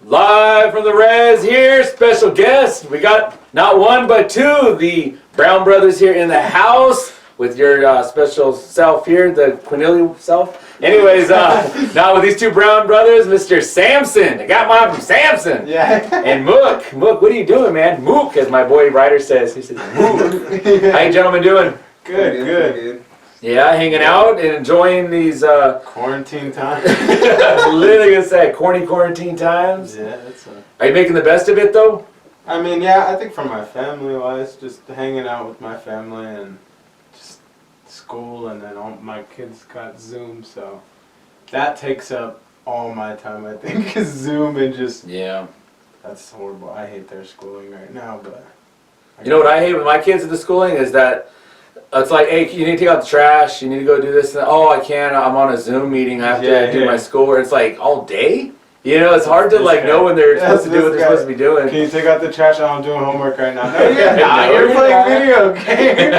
Live from the res here, special guest. We got not one but two, the Brown brothers here in the house with your special self here, the quinilly self. Anyways, now with these two Brown brothers, Mr. Samsin. I got mine from Samsin. Yeah. And Mook. Mook, what are you doing, man? Mook, as my boy Ryder says. He says, Mook. How you gentlemen doing? Good. Yeah, hanging out and enjoying these Quarantine time. I was literally gonna say corny quarantine times. Yeah, that's Are you making the best of it though? I mean, yeah, I think for my family wise, just hanging out with my family and just school, and then all my kids got Zoom, so that takes up all my time, I think, is Zoom and just... Yeah. That's horrible. I hate their schooling right now, but... You know what I hate with my kids at the schooling is that it's like, hey, you need to take out the trash, you need to go do this, and oh, I can't, I'm on a Zoom meeting, I have to do my schoolwork. It's like, all day? You know, it's hard to like know when they're supposed to do what they're supposed to be doing. Can you take out the trash? I'm doing homework right now. No, you're not. You're playing video games.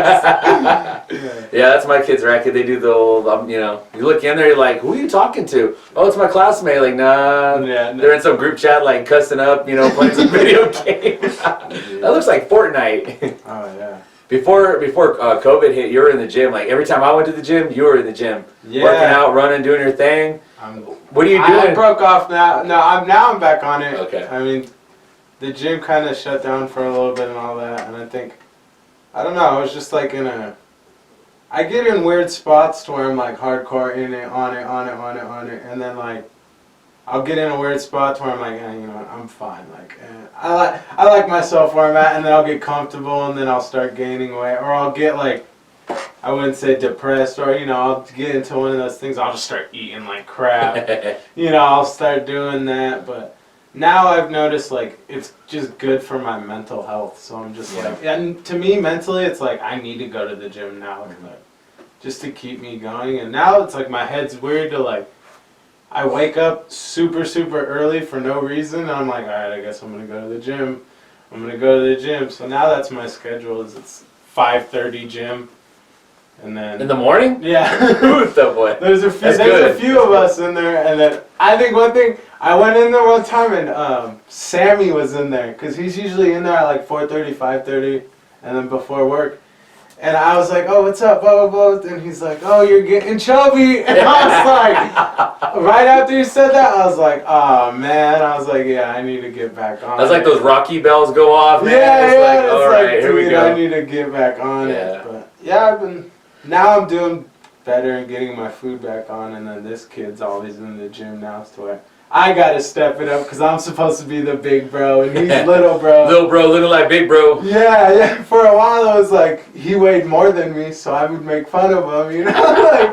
Yeah, that's my kids' racket. They do the old, you know, you look in there, you're like, who are you talking to? Oh, it's my classmate. Like, nah. Yeah, they're in some group chat, like, cussing up, you know, playing some video games. That looks like Fortnite. Oh, yeah. Before COVID hit, you were in the gym. Like, every time I went to the gym, you were in the gym. Yeah. Working out, running, doing your thing. What are you doing? I broke off now. No, I'm back on it. Okay. I mean, the gym kind of shut down for a little bit and all that, and I think, I don't know, I was just like I get in weird spots to where I'm like hardcore in it, on it, and then like, I'll get in a weird spot to where I'm like, you know, I'm fine. Like, I like myself where I'm at, and then I'll get comfortable, and then I'll start gaining weight, or I'll get like, I wouldn't say depressed, or, you know, I'll get into one of those things, I'll just start eating like crap. You know, I'll start doing that, but now I've noticed, like, it's just good for my mental health, so I'm just like, and to me, mentally, it's like, I need to go to the gym now, like, just to keep me going, and now it's like, my head's weird to, like, I wake up super early for no reason, and I'm like, alright, I guess I'm gonna go to the gym. So now that's my schedule, is it's 5:30 gym. And then in the morning? Yeah. The boy. There's a few of us in there, and then I think one thing, I went in there one time and Sammy was in there, because he's usually in there at like 4:30, 5:30, and then before work. And I was like, oh, what's up, blah, blah, blah. And he's like, oh, you're getting chubby. And I was like, right after you said that, I was like, oh, man. I was like, yeah, I need to get back on That's like those Rocky bells go off, man. Yeah, all right, here we go. I need to get back on it. But yeah, now I'm doing better and getting my food back on, and then this kid's always in the gym now, to where I gotta step it up because I'm supposed to be the big bro and he's little bro. Little bro, looking like big bro. Yeah. For a while it was like he weighed more than me, so I would make fun of him, you know,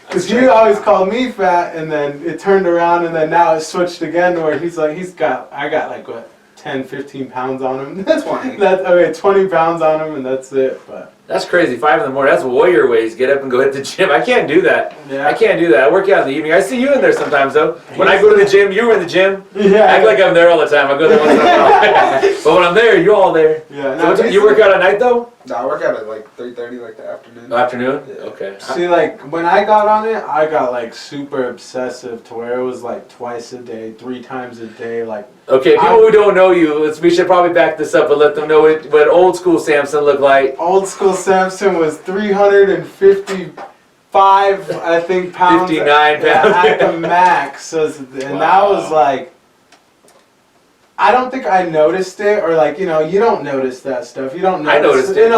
because he always called me fat, and then it turned around, and then now it switched again to where he's like, I got like what, 10, 15 pounds on him. That's 20. 20 pounds on him, and that's it. But that's crazy. 5 in the morning. That's warrior ways. Get up and go hit the gym. I can't do that. Yeah. I can't do that. I work out in the evening. I see you in there sometimes though. When I go to the gym, you're in the gym. Yeah. Act like I'm there all the time. I go there once in a while. But when I'm there, you're all there. Yeah. So you work out at night though? No, I work out at like 3:30, like the afternoon. Afternoon? Yeah. Okay. See, like, when I got on it, I got, like, super obsessive to where it was, like, twice a day, 3 times a day, like... Okay, people who don't know you, we should probably back this up and let them know what old school Samsin looked like. Old school Samsin was 355, I think, pounds. 59 pounds. At the max. So, and that was, like... I don't think I noticed it, or like, you know, you don't notice that stuff. You don't notice I noticed it.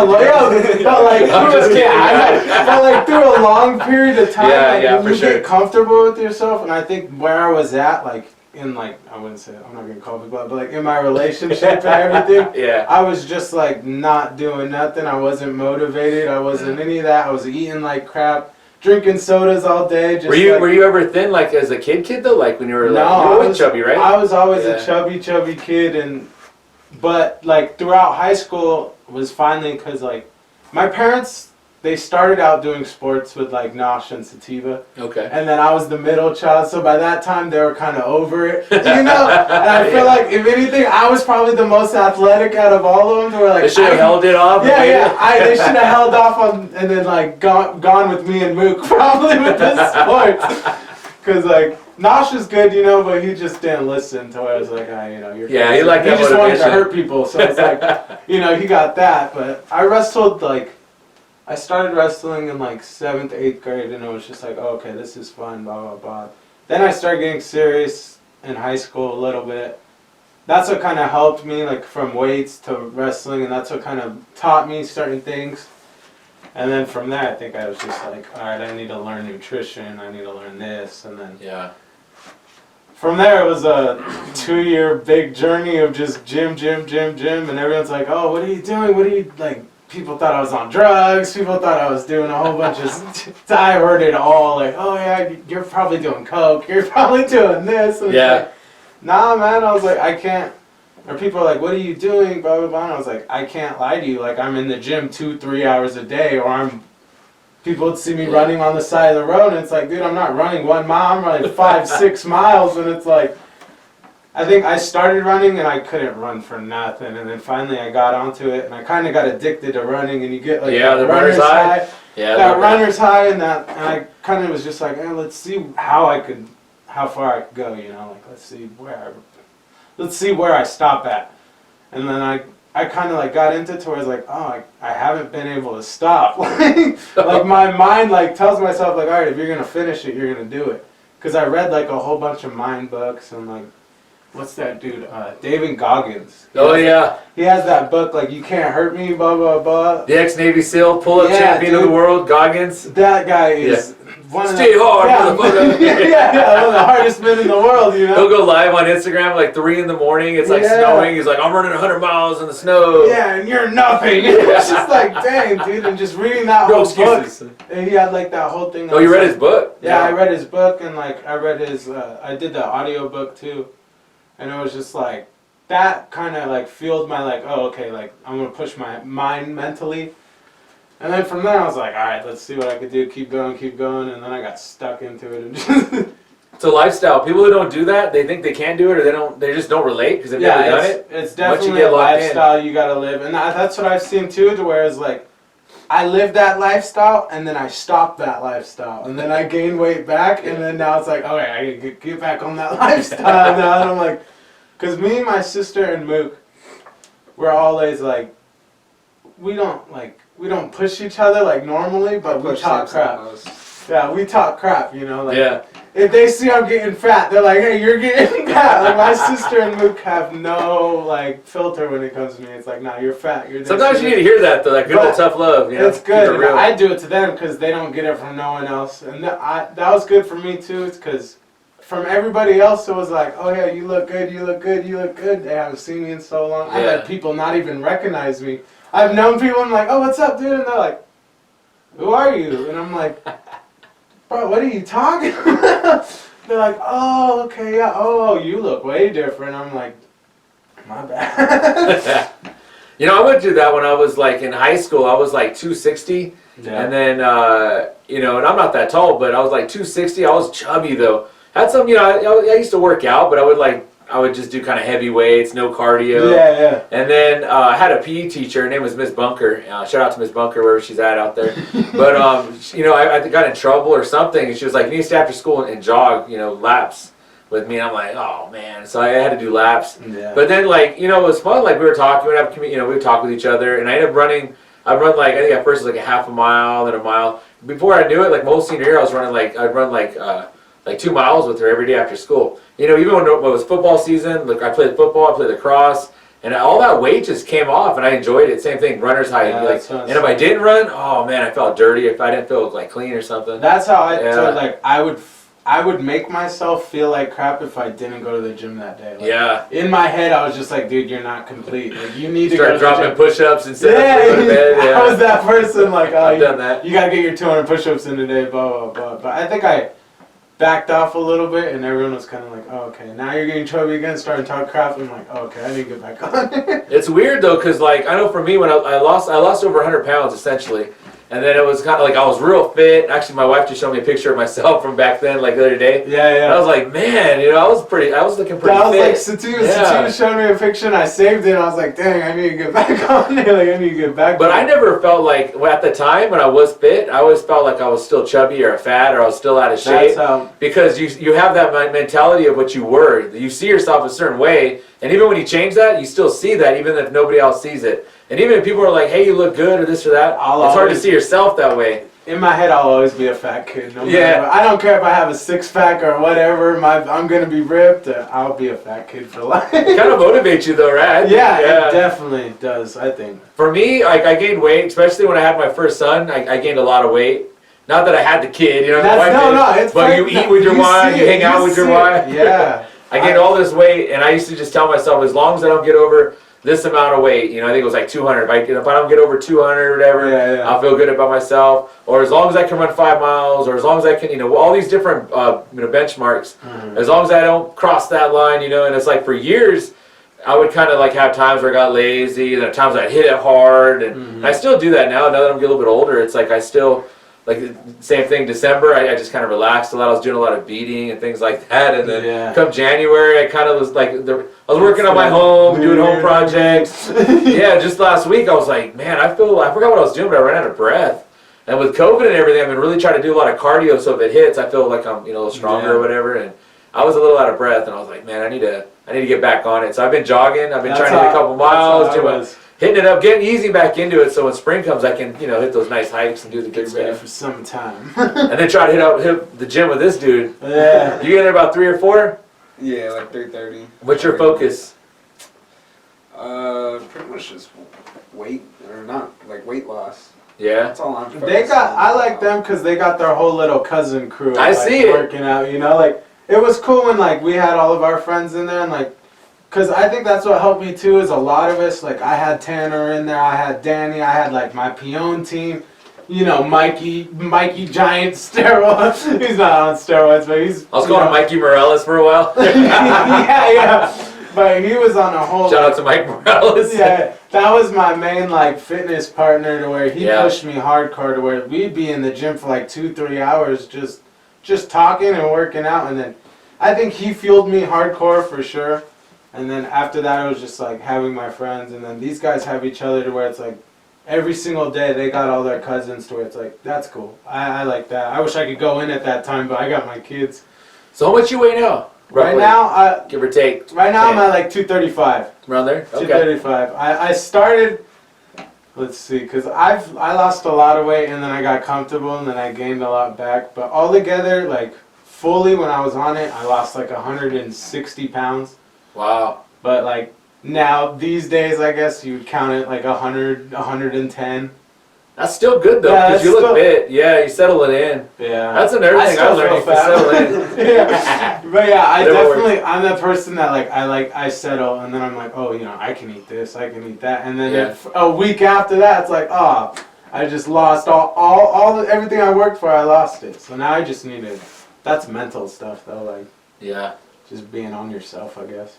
but like, I'm just kidding. But like through a long period of time, when you for sure. get comfortable with yourself, and I think where I was at, like in like, I wouldn't say, I'm not gonna call people out, but like in my relationship and everything, I was just like not doing nothing. I wasn't motivated. I wasn't any of that. I was eating like crap. Drinking sodas all day. Just were you ever thin like as a kid though? Like when you were like, no, you were always chubby, right? I was always a chubby kid, but like throughout high school was finally, because like my parents, they started out doing sports with like Nosh and Sativa. Okay. And then I was the middle child, so by that time they were kind of over it, you know. And I feel like if anything, I was probably the most athletic out of all of them. Where like they should have held it off. They should have held off on, and then like gone with me and Mook probably with the sports, because like Nosh is good, you know, but he just didn't listen to where I was like, you know, you're Yeah, he liked he that just wanted to motivation. hurt people, so it's like, you know, he got that. But I wrestled I started wrestling in like 7th, 8th grade, and it was just like, oh, okay, this is fun, blah blah blah. Then I started getting serious in high school a little bit. That's what kind of helped me, like from weights to wrestling, and that's what kind of taught me certain things. And then from there, I think I was just like, all right, I need to learn nutrition, I need to learn this, and then Yeah. from there it was a 2-year big journey of just gym, and everyone's like, oh, what are you doing? What are you, like, people thought I was on drugs, people thought I was doing a whole bunch of, I heard it all, like, oh yeah, you're probably doing coke, you're probably doing this, and Yeah. it's like, nah, man, I was like, I can't, or people are like, what are you doing, blah, blah, blah, and I was like, I can't lie to you, like, I'm in the gym 2-3 hours a day, or people would see me running on the side of the road, and it's like, dude, I'm not running 1 mile, I'm running 5-6 miles, and it's like, I think I started running, and I couldn't run for nothing, and then finally I got onto it, and I kind of got addicted to running, and you get, like, Yeah, that the runner's high. Yeah. that runner's high, and I kind of was just like, let's see how far I could go, you know, like, let's see where I stop at. And then I kind of like got into it to where I was like, oh, I haven't been able to stop. Like my mind like tells myself like, all right, if you're going to finish it, you're going to do it. Because I read like a whole bunch of mind books and like, what's that dude? David Goggins. Yeah. He has that book like, You Can't Hurt Me, blah, blah, blah. The ex-Navy SEAL pull-up champion of the world, Goggins. That guy is one Stay of the, hard, motherfucker. one of the hardest men in the world, you know? He'll go live on Instagram like 3 in the morning. It's like snowing. He's like, I'm running 100 miles in the snow. Yeah, and you're nothing. It's just like, dang, dude. And just reading that No whole book. excuses. And he had like that whole thing. Oh, you read his book? Yeah, I read his book and like I read his, I did the audio book too. And it was just like, that kind of like fueled my like, oh, okay, like I'm going to push my mind mentally. And then from there I was like, all right, let's see what I could do. Keep going. And then I got stuck into it. And just It's a lifestyle. People who don't do that, they think they can't do it, or they just don't relate because they've never done it. It's definitely a lifestyle you gotta live, and that's what I've seen too. To where it's like, I lived that lifestyle, and then I stopped that lifestyle, and then I gained weight back, and then now it's like, okay, I gotta get back on that lifestyle now. And I'm like, because me, my sister, and Mook, we're always like, we don't push each other like normally, but we talk crap. Yeah, we talk crap, you know. Like, if they see I'm getting fat, they're like, hey, you're getting fat. Like, my sister and Mook have no, like, filter when it comes to me. It's like, nah, you're fat. You're this. Sometimes you need to hear that, though, like good old tough love. You know? It's good. And I do it to them because they don't get it from no one else. And that was good for me, too. It's because from everybody else, it was like, oh, yeah, you look good, you look good, you look good. They haven't seen me in so long. I've had people not even recognize me. I've known people, I'm like, oh, what's up, dude? And they're like, who are you? And I'm like, bro, what are you talking about? They're like, oh, okay, yeah, oh, you look way different. I'm like, my bad. You know, I went through that when I was like in high school. I was like 260, and then, you know, and I'm not that tall, but I was like 260. I was chubby though. Had some, you know, I used to work out, but I would just do kind of heavy weights, no cardio. Yeah. And then I had a PE teacher. Her name was Miss Bunker. Shout out to Miss Bunker, wherever she's at out there. But, you know, I got in trouble or something. And she was like, you need to stay after school and jog, you know, laps with me. And I'm like, oh, man. So I had to do laps. Yeah. But then, like, you know, it was fun. Like, we were talking. We would talk with each other. And I ended up running. I'd run, like, I think at first it was like a half a mile, then a mile. Before I knew it, like, most senior year, I'd run, like 2 miles with her every day after school. You know, even when it was football season, like I played football, I played lacrosse, and all that weight just came off, and I enjoyed it. Same thing, runner's high. Yeah, and if I didn't run, oh man, I felt dirty. If I didn't feel like clean or something. That's how I would make myself feel like crap if I didn't go to the gym that day. Like, in my head, I was just like, dude, you're not complete. Like, you need to start dropping push-ups instead of going to bed. Yeah. I was that person. Like, oh, I've done that. You gotta get your 200 push-ups in a day. Blah blah blah. But I think I backed off a little bit, and everyone was kind of like, oh, okay, now you're getting chubby again, starting to talk crap. I'm like, oh, okay, I need to get back on. It's weird though, because like I know for me when I lost over 100 pounds essentially, And then it was kind of like I was real fit. Actually, my wife just showed me a picture of myself from back then, like the other day. Yeah. And I was like, man, I was looking pretty That was fit. like, Sativa showed me a picture and I saved it and I was like, dang, I need to get back on it. Like, I need to get back. But I never felt like, at the time when I was fit, I always felt like I was still chubby or fat or I was still out of shape. Because you have that mentality of what you were. You see yourself a certain way, and even when you change that, you still see that even if nobody else sees it. And even if people are like, hey, you look good or this or that, it's hard to see yourself that way. In my head, I'll always be a fat kid. No matter what. I don't care if I have a six-pack or whatever. I'm going to be ripped. I'll be a fat kid for life. It kind of motivates you though, right? Yeah, it definitely does, I think. For me, I gained weight, especially when I had my first son. I gained a lot of weight. Not that I had the kid, but you eat with your wife, you hang out with your wife. Yeah. I gained all this weight, and I used to just tell myself, as long as I don't get over this amount of weight, I think it was like 200. If I don't get over 200 or whatever, I'll feel good about myself. Or as long as I can run 5 miles, or as long as I can, all these different benchmarks. Mm-hmm. As long as I don't cross that line, and it's like for years, I would kind of like have times where I got lazy, and there times I'd hit it hard, and I still do that now. Now that I'm getting a little bit older, it's like I still. Like the same thing, December, I just kind of relaxed a lot. I was doing a lot of beating and things like that. And then come January, I kind of was like, I was working on my home, doing home projects. Just last week, I was like, man, I forgot what I was doing, but I ran out of breath. And with COVID and everything, I've been really trying to do a lot of cardio, so if it hits, I feel like I'm, a little stronger or whatever. And I was a little out of breath, and I was like, man, I need to get back on it. So I've been jogging. I've been trying to hit a couple miles, hitting it up, getting easy back into it, so when spring comes, I can, hit those nice hikes and do the good ready stuff. for summertime. And then try to hit the gym with this dude. Yeah. You get there about 3 or 4? Yeah, like 3:30. What's your focus? Pretty much just weight loss. Yeah. That's all I'm focused on. I like them because they got their whole little cousin crew. I see it. Working out, it was cool when we had all of our friends in there and because I think that's what helped me too, is a lot of us, I had Tanner in there, I had Danny, I had my Peon team, Mikey Giant steroids. He's not on steroids, but he's... I was going to Mikey Morales for a while. yeah. But he was on a whole... Shout out to Mike Morales. Yeah, that was my main fitness partner to where he pushed me hardcore to where we'd be in the gym for 2-3 hours just talking and working out, and then I think he fueled me hardcore for sure. And then after that, it was just having my friends, and then these guys have each other to where it's every single day they got all their cousins to where it's that's cool. I like that. I wish I could go in at that time, but I got my kids. So how much you weigh now? Roughly? Right now, give or take. Right now I'm at 235. Around there? Okay. 235. I started, let's see, because I lost a lot of weight and then I got comfortable and then I gained a lot back. But altogether, fully when I was on it, I lost 160 pounds. Wow. But now these days, I guess you would count it 100, 110. That's still good though, because you look fit. Yeah, you settle it in. Yeah. That's another thing I learned. You can settle in. Yeah. But yeah, I'm that person that I settle and then I'm I can eat this, I can eat that, and then a week after that, it's I just lost everything I worked for. I lost it. So now I just need to. That's mental stuff though, Yeah. Just being on yourself, I guess.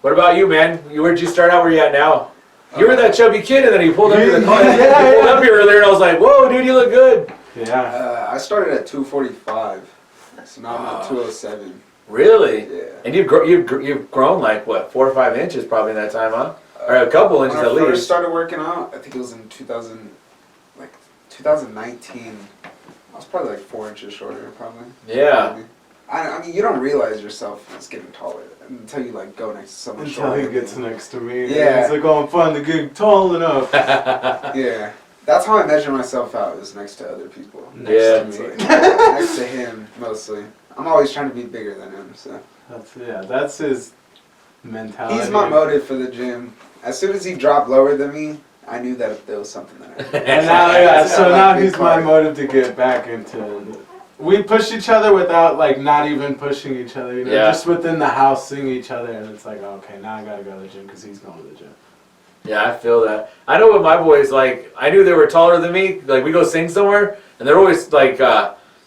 What about you, man? Where'd you start out? Where you at now? You were that chubby kid, and then he pulled up to the car. He pulled up here earlier, and I was like, "Whoa, dude, you look good." Yeah. I started at 245, so now I'm at 207. Really? Yeah. And you've grown 4 or 5 inches probably in that time, huh? Or a couple inches at least. When I first started working out, I think it was in 2019. I was probably 4 inches shorter, probably. Yeah. Maybe. I mean, you don't realize yourself is getting taller until you go next to someone shorter. Until he gets next to me. Yeah. It's I'm finally getting tall enough. Yeah. That's how I measure myself out, is next to other people. Next to me. Next to him, mostly. I'm always trying to be bigger than him, so. That's his mentality. He's my motive for the gym. As soon as he dropped lower than me, I knew that there was something that I And now, so now he's my motive to get back into. We push each other without not even pushing each other, just within the house, seeing each other, and it's okay, now I gotta go to the gym because he's going to the gym. Yeah, I feel that. I know with my boys, I knew they were taller than me. We go sing somewhere, and they're always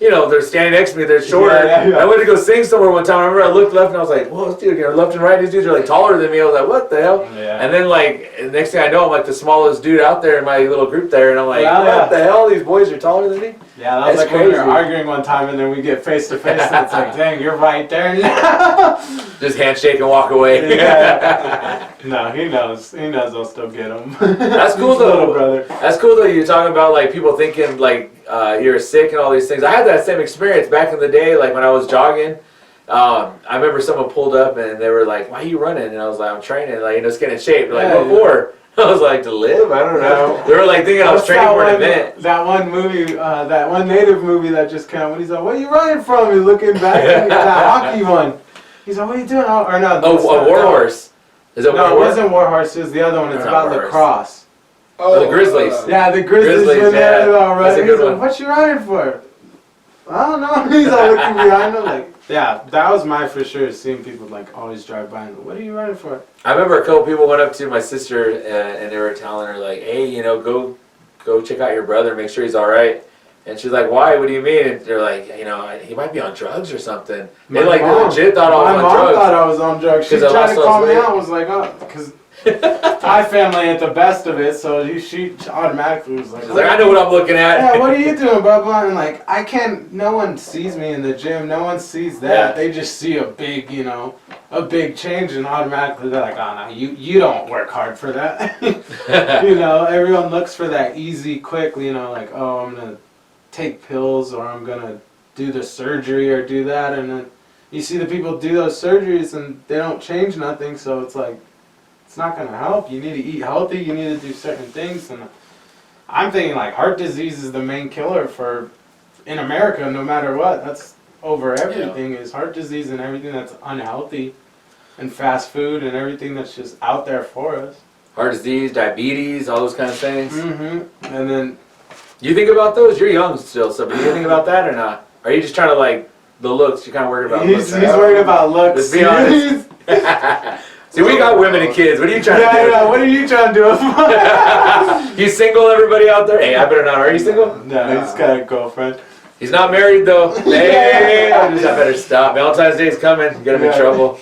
you know, they're standing next to me, they're shorter. Yeah. I went to go sing somewhere one time. I remember I looked left and I was like, whoa, this dude, left and right, these dudes are like taller than me. I was like, what the hell? Yeah. And then like, next thing I know, I'm like the smallest dude out there in my little group there. And I'm like, what the hell? These boys are taller than me? Yeah, that was That's like when we crazy. were arguing one time and then we get face to face and it's like, dang, you're right there now. Just handshake and walk away. Yeah. No, he knows. He knows I'll still get him. That's cool though. Little brother. That's cool though. You're talking about like people thinking like you're sick and all these things. I had that same experience back in the day, like when I was jogging. I remember someone pulled up and they were like, "Why are you running?" And I was like, "I'm training, like just getting in shape." They're like, Yeah, "What for?" I was like, "To live." I don't know. Yeah. They were like thinking I was What's training that for an one- event. That one movie, that one native movie that just came out. When he's like, "What are you running from?" He's looking back. That hockey one. He's like, "What are you doing?" Or no. Oh, a war horse. Is it No, it war? wasn't War Horse. It was the other one. It's Not about War Horse. lacrosse. Oh, the Grizzlies. Yeah, the Grizzlies. Grizzlies, When yeah. they're all right. That's a He's good like, one. "What you running for?" I don't know. He's all looking behind him like, yeah, that was my for sure. Seeing people like always drive by and what are you running for? I remember a couple people went up to my sister and they were telling her like, "Hey, you know, go check out your brother, make sure he's all right." And she's like, "Why? What do you mean?" And they're like, "You know, he might be on drugs or something." They My like mom- legit thought I was My on mom drugs. thought I was on drugs. She 'Cause I tried lost to all call this me weight. out. Was like, oh, because my family ain't the best of it, so she automatically was like, She's like, "I know what I'm looking at." Yeah, what are you doing, blah blah? And like, I can't. No one sees me in the gym. No one sees that. Yeah. They just see a big, you know, a big change, and automatically they're like, oh no, you don't work hard for that. You know, everyone looks for that easy, quick. You know, like, oh, I'm gonna take pills or I'm gonna do the surgery or do that, and then you see the people do those surgeries and they don't change nothing. So it's like, it's not gonna help. You need to eat healthy. You need to do certain things, and I'm thinking like heart disease is the main killer for in America, no matter what. That's over everything is heart disease and everything that's unhealthy, and fast food and everything that's just out there for us. Heart disease, diabetes, all those kind of things. Mm-hmm. And then You think about those? You're young still, so but you think about that or not? Or are you just trying to like the looks? You're kind of worried about he's looks. worried about looks. Let's be honest. See, we got women and kids. What are you trying to do? Yeah, what are you trying to do? You single, everybody out there? Hey, I better not. Are you single? No, he's got a girlfriend. He's not married though. Hey, I better stop. Valentine's Day's coming. Get him in Yeah. trouble.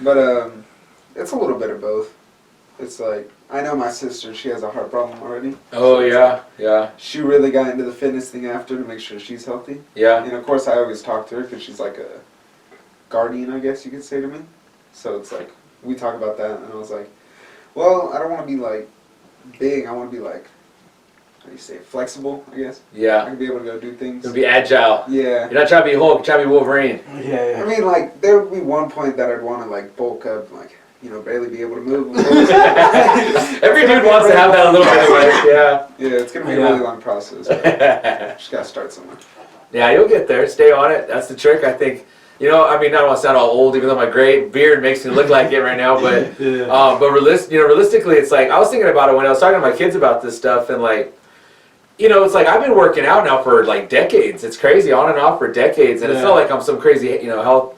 But it's a little bit of both. It's like, I know my sister, she has a heart problem already. Oh yeah, yeah, She really got into the fitness thing after to make sure she's healthy. yeah. And of course I always talk to her because she's like a guardian, I guess you could say to me. So it's like, we talk about that and I was like, well, I don't want to be like big, I want to be like, how do you say it, flexible, I guess. I Yeah. can be able to go do things. Gonna be agile. Yeah. You're not trying to be Hulk. You're trying to be Wolverine. Yeah, I mean, like, there would be one point that I'd want to like bulk up, like, you know, barely be able to move. Every dude wants to have that a little bit of weight. Yeah. Yeah, it's gonna be a Yeah. really long process. But just gotta start somewhere. Yeah, you'll get there. Stay on it. That's the trick, I think. You know, I mean, I don't want to sound all old, even though my gray beard makes me look like it right now. But, realistically, it's like I was thinking about it when I was talking to my kids about this stuff, and like, you know, it's like I've been working out now for like decades. It's crazy, on and off for decades, and it's not like I'm some crazy, you know, health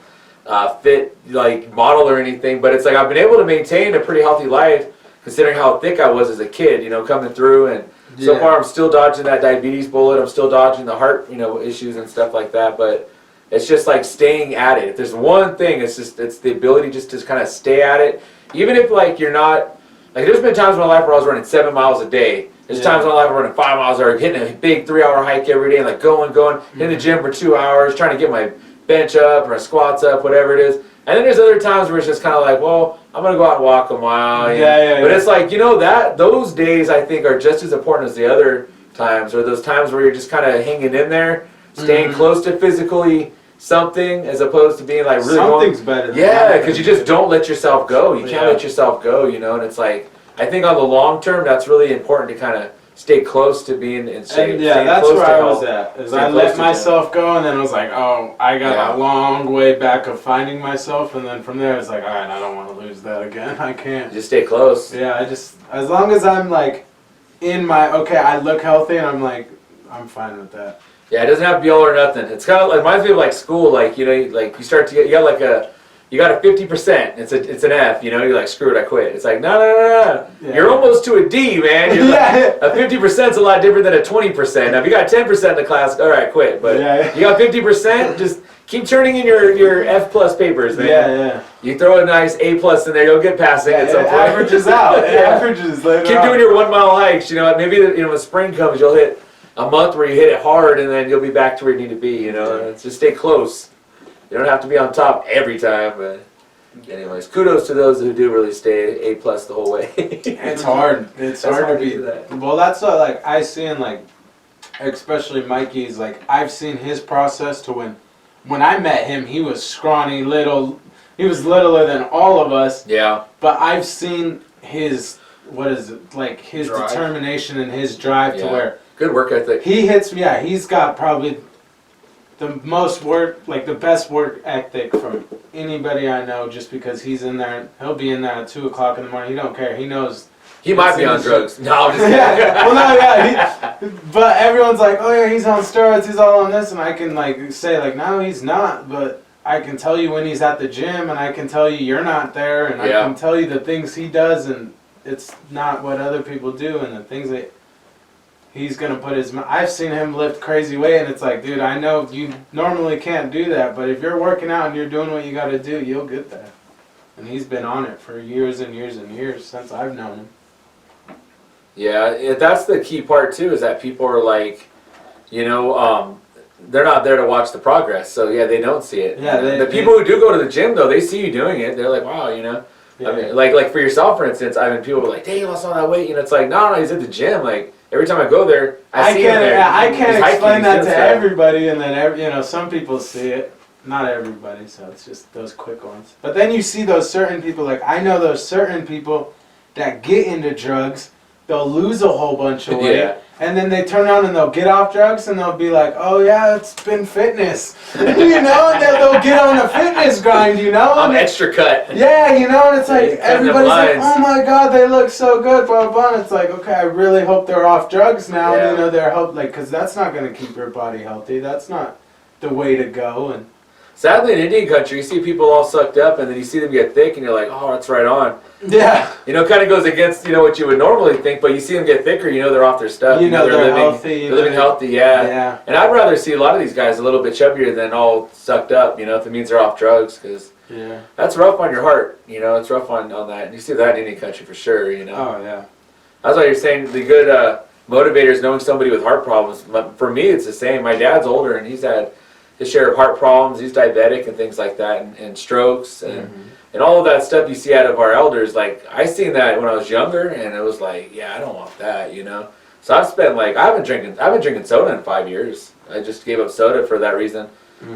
fit like model or anything. But it's like I've been able to maintain a pretty healthy life, considering how thick I was as a kid. You know, coming through, and so far I'm still dodging that diabetes bullet. I'm still dodging the heart, you know, issues and stuff like that. But it's just like staying at it. If there's one thing, it's the ability just to kind of stay at it. Even if like you're not, like there's been times in my life where I was running 7 miles a day. There's times in my life where I'm running 5 miles or hitting a big 3-hour hike every day, and like going, in the gym for 2 hours, trying to get my bench up or my squats up, whatever it is. And then there's other times where it's just kind of like, well, I'm going to go out and walk a mile. But it's like, you know, those days I think are just as important as the other times, or those times where you're just kind of hanging in there, staying close to physically something, as opposed to being like really something's better than yeah, because you just don't let yourself go. You can't Yeah. let yourself go, you know. And it's like, I think on the long term, that's really important to kind of stay close to being in shape. And yeah, staying that's close where to I was health. at. Is Staying I close let to myself go, and then I was like, oh, I got Yeah. a long way back of finding myself, and then from there it's like, all right, I don't want to lose that again. I can't. Just stay close. Yeah, I just, as long as I'm like in my, okay, I look healthy, and I'm like, I'm fine with that. Yeah, it doesn't have to be all or nothing. It's kind of like, reminds me of like school. Like, you know, like you start to get, you got like you got a 50%. It's an F. You know, you're like, screw it, I quit. It's like, no. Yeah. You're almost to a D, man. You're Yeah. like, a 50% is a lot different than a 20%. Now, if you got 10% in the class, all right, quit. But Yeah. you got 50%, just keep turning in your F plus papers, man. Yeah. You throw a nice A plus in there, you'll get passing at some It point. averages out. It Yeah. averages later Keep on. doing your 1 mile hikes. You know, maybe when spring comes, you'll hit a month where you hit it hard, and then you'll be back to where you need to be. You know, it's just stay close. You don't have to be on top every time, but anyways, kudos to those who do really stay A plus the whole way. It's hard. It's hard to be that. Well, that's what like I see in like, especially Mikey's. Like I've seen his process to when I met him, he was scrawny, little. He was littler than all of us. Yeah. But I've seen his his Drive. determination and his drive to Yeah. where Good work ethic. he hits. Yeah, he's got probably the most work, like the best work ethic from anybody I know. Just because he's in there, he'll be in there at 2 o'clock in the morning. He don't care. He knows. He might be on drugs. No, I'm just kidding. Yeah, well, no, yeah. But everyone's like, oh yeah, he's on steroids. He's all on this, and I can like say like, no, he's not. But I can tell you when he's at the gym, and I can tell you you're not there, and I Yeah. can tell you the things he does, and it's not what other people do, and the things that he's gonna put his. I've seen him lift crazy weight, and it's like, dude, I know you normally can't do that, but if you're working out and you're doing what you got to do, you'll get there. And he's been on it for years and years and years since I've known him. Yeah, that's the key part too, is that people are like, you know, they're not there to watch the progress. So yeah, they don't see it. Yeah, the people who do go to the gym though, they see you doing it. They're like, wow, you know. Yeah. I mean, like for yourself, for instance, I mean, people are like, dang, you lost all that weight. You know, it's like, no, he's at the gym. Like every time I go there, I see him there. I He's can't hiking, explain he's that doing to stuff. everybody, and then you know, some people see it. Not everybody, so it's just those quick ones. But then you see those certain people, like I know those certain people that get into drugs, they'll lose a whole bunch of weight, Yeah. and then they turn around and they'll get off drugs and they'll be like, oh yeah, it's been fitness, you know, and they'll get on a fitness grind, you know. I'm and extra cut. yeah, you know, and it's like He's cutting them everybody's like, lines. oh my god, they look so good, blah blah. And it's like, okay, I really hope they're off drugs now. Yeah. You know, they're because that's not going to keep your body healthy. That's not the way to go. And Sadly, in Indian country, you see people all sucked up, and then you see them get thick, and you're like, oh, that's right on. yeah, You know, it kind of goes against, you know, what you would normally think, but you see them get thicker, you know they're off their stuff. you know, they're living, healthy. They're living healthy, yeah. Yeah. And I'd rather see a lot of these guys a little bit chubbier than all sucked up, you know, if it means they're off drugs, because Yeah. that's rough on your heart, you know, it's rough on that. And you see that in Indian country for sure, you know. Oh yeah. That's why you're saying the good motivators knowing somebody with heart problems. But for me, it's the same. My dad's older, and he's had his share of heart problems. He's diabetic and things like that, and strokes and all of that stuff you see out of our elders. Like I seen that when I was younger, and it was like, yeah, I don't want that, you know. So I've spent I've been drinking soda in 5 years. I just gave up soda for that reason.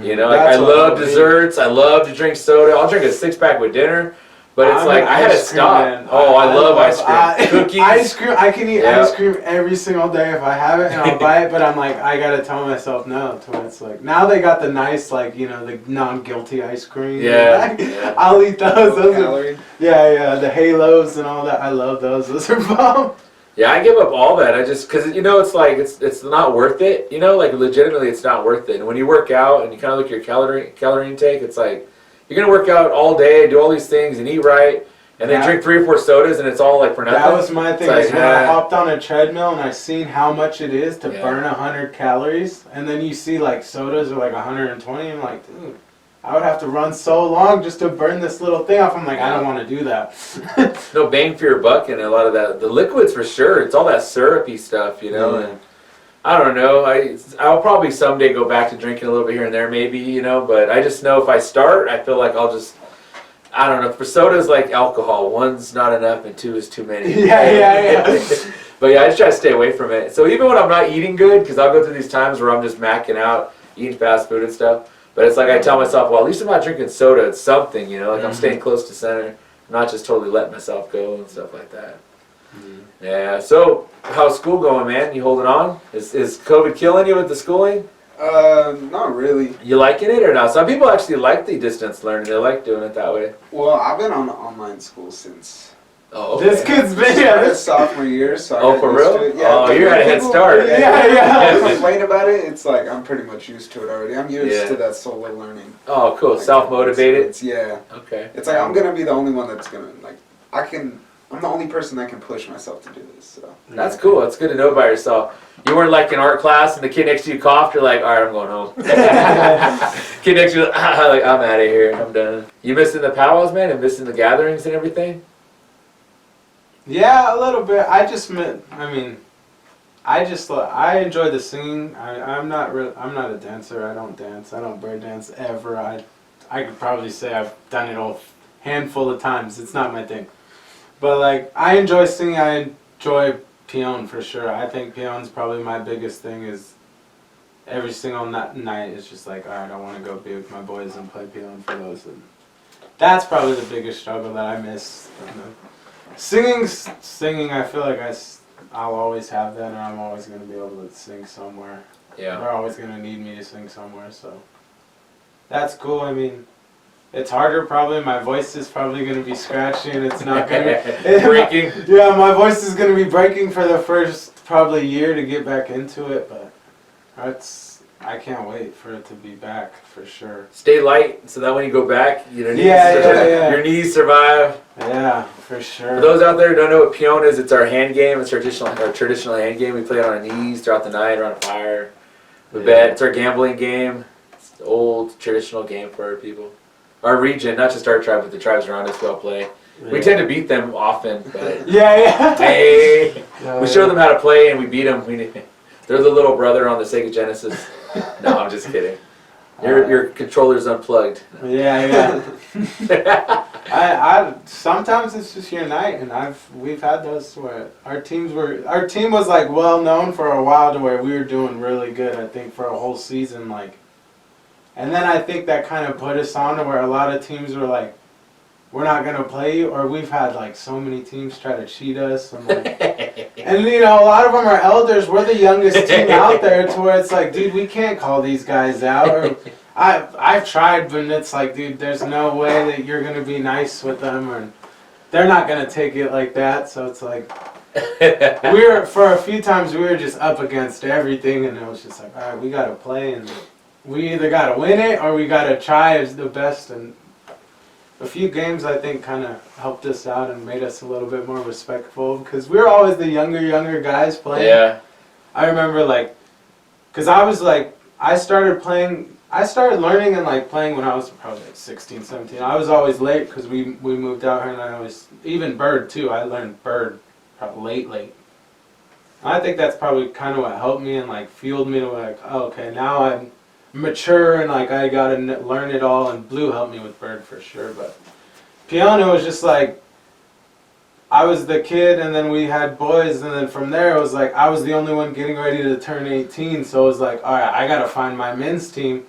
You know, like I love desserts. I love to drink soda. I'll drink a 6-pack with dinner. But it's like I had to stop. Man. Oh, I love ice cream. Cookies. Ice cream. I can eat Yeah. ice cream every single day if I have it, and I'll buy it. But I'm like, I gotta tell myself no. To it's like now they got the nice, like you know, the non-guilty ice cream. Yeah, yeah. I'll eat those. Those are, Calorie. yeah, the halos and all that. I love those. Those are bomb. Yeah, I give up all that. I just, because, you know, it's like, it's not worth it. You know, like, legitimately, it's not worth it. And when you work out and you kind of look at your calorie intake, it's like, you're going to work out all day, do all these things, and eat right, and then Yeah. drink 3 or 4 sodas, and it's all, like, for nothing. That was my thing. It's Is like, when I hopped on a treadmill and I seen how much it is to Yeah. burn 100 calories, and then you see like sodas are like 120. I'm like, dude, I would have to run so long just to burn this little thing off. I'm like, I don't want to do that. No bang for your buck and a lot of that. The liquids, for sure. It's all that syrupy stuff, you know, Yeah. and I don't know. I'll probably someday go back to drinking a little bit here and there, maybe, you know, but I just know if I start, I feel like I'll just, I don't know. For sodas, like alcohol, 1's not enough and 2 is too many. Yeah. But yeah, I just try to stay away from it. So even when I'm not eating good, because I'll go through these times where I'm just macking out, eating fast food and stuff. But it's like I tell myself, well, at least I'm not drinking soda. It's something, you know, like I'm staying close to center. I'm not just totally letting myself go and stuff like that. Yeah, so how's school going, man? You holding on? Is COVID killing you with the schooling? Not really. You liking it or not? Some people actually like the distance learning. They like doing it that way. Well, I've been on online school since Oh, okay. This kid's been Started sophomore year, so I Oh, got for used real? to it. Yeah, Oh, but you're when at a head people- start. Yeah. Complain about it. It's like I'm pretty much used to it already. I'm used Yeah. to that solo learning. Oh, cool. Like, Self-motivated? it's- Yeah. Okay. It's like I'm gonna be the only one that's gonna like. I'm the only person that can push myself to do this. So. That's cool. That's good to know about yourself. You weren't like in art class and the kid next to you coughed, you're like, all right, I'm going home. Kid next to you, like, I'm out of here. I'm done. You missing the powwows, man, and missing the gatherings and everything? Yeah, a little bit. I enjoy the singing. I'm not a dancer. I don't dance. I don't bird dance ever. I could probably say I've done it a handful of times. It's not my thing. But like, I enjoy singing. I enjoy Peon for sure. I think Peon's probably my biggest thing. Is every single night it's just like, all right, I want to go be with my boys and play Peon for those. And that's probably the biggest struggle that I miss. Singing, I feel like I'll always have that, and I'm always going to be able to sing somewhere. Yeah. They're always going to need me to sing somewhere, so that's cool. I mean, it's harder probably. My voice is probably going to be scratchy, and it's not going to... Breaking? Yeah, my voice is going to be breaking for the first probably year to get back into it, but I can't wait for it to be back for sure. Stay light so that when you go back, your knees, Yeah. your knees survive. Yeah, for sure. For those out there who don't know what Peon is, it's our hand game. It's our traditional hand game. We play it on our knees throughout the night around a fire. We bet. It's our gambling game. It's the old traditional game for our people. Our region, not just our tribe, but the tribes around us we all play. We tend to beat them often, but hey, we show them how to play and we beat them. They're the little brother on the Sega Genesis. No, I'm just kidding. Your controller's unplugged. Yeah. I sometimes it's just your night, and we've had those where our team was like well known for a while to where we were doing really good. I think for a whole season, like, and then I think that kind of put us on to where a lot of teams were like, we're not gonna play you, or we've had like so many teams try to cheat us, and like, and a lot of them are elders. We're the youngest team out there, to where it's like, dude, we can't call these guys out. Or I've tried, but it's like, dude, there's no way that you're gonna be nice with them, or they're not gonna take it like that. So it's like, for a few times we were just up against everything, and it was just like, all right, we gotta play, and we either gotta win it or we gotta try as the best. And a few games I think kind of helped us out and made us a little bit more respectful, because we were always the younger guys playing. Yeah. I remember because I started learning and like playing when I was probably like 16, 17. I was always late because we moved out here, and even bird too. I learned bird probably late. I think that's probably kind of what helped me and like fueled me to like, oh, okay, now I'm mature and like I gotta learn it all. And blue helped me with bird for sure, but piano was just like, I was the kid, and then we had boys, and then from there it was like I was the only one getting ready to turn 18, so it was like, all right, I gotta find my men's team.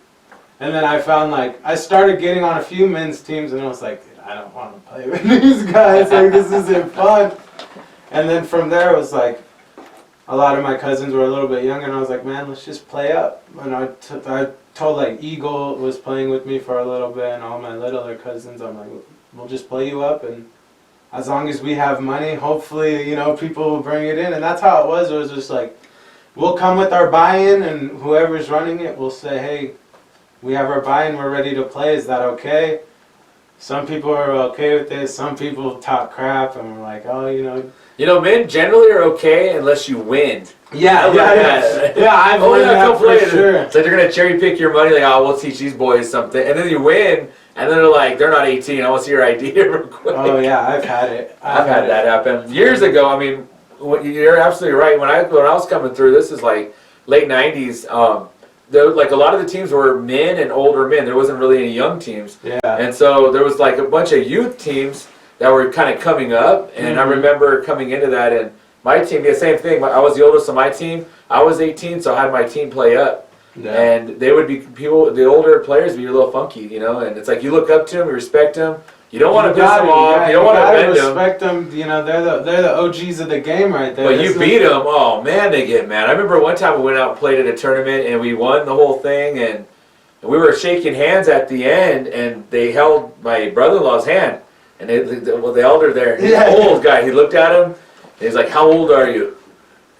And then I found I started getting on a few men's teams, and I was like, dude, I don't want to play with these guys, like this isn't fun. And then from there it was like, a lot of my cousins were a little bit younger, and I was like, man, let's just play up. And I told like Eagle was playing with me for a little bit, and all my littler cousins, I'm like, we'll just play you up, and as long as we have money, hopefully, people will bring it in. And that's how it was. It was just like, we'll come with our buy-in, and whoever's running it will say, hey, we have our buy-in, we're ready to play, is that okay? Some people are okay with it, some people talk crap, and we're like, oh, men generally are okay unless you win. Yeah, I've learned that for sure. It's like they're going to cherry pick your money, like, oh, we'll teach these boys something. And then you win, and then they're like, they're not 18, I want to see your ID real quick. Oh, yeah, I've had it. I've had that happen. Years ago, I mean, you're absolutely right. When I was coming through, this is like late 90s, like a lot of the teams were men and older men. There wasn't really any young teams. Yeah. And so there was like a bunch of youth teams that were kind of coming up. And I remember coming into that, and my team, the same thing. I was the oldest on my team. I was 18, so I had my team play up. Yeah. And they would be people, the older players, be a little funky, and it's like you look up to them, you respect them. You don't want to piss them off. You don't want to offend them. Respect them. They're the OGs of the game right there. But you beat them, oh man, they get mad. I remember one time we went out and played at a tournament, and we won the whole thing, and we were shaking hands at the end, and they held my brother-in-law's hand, And the elder there, he's Yeah. an old guy. He looked at him, and he's like, "How old are you?"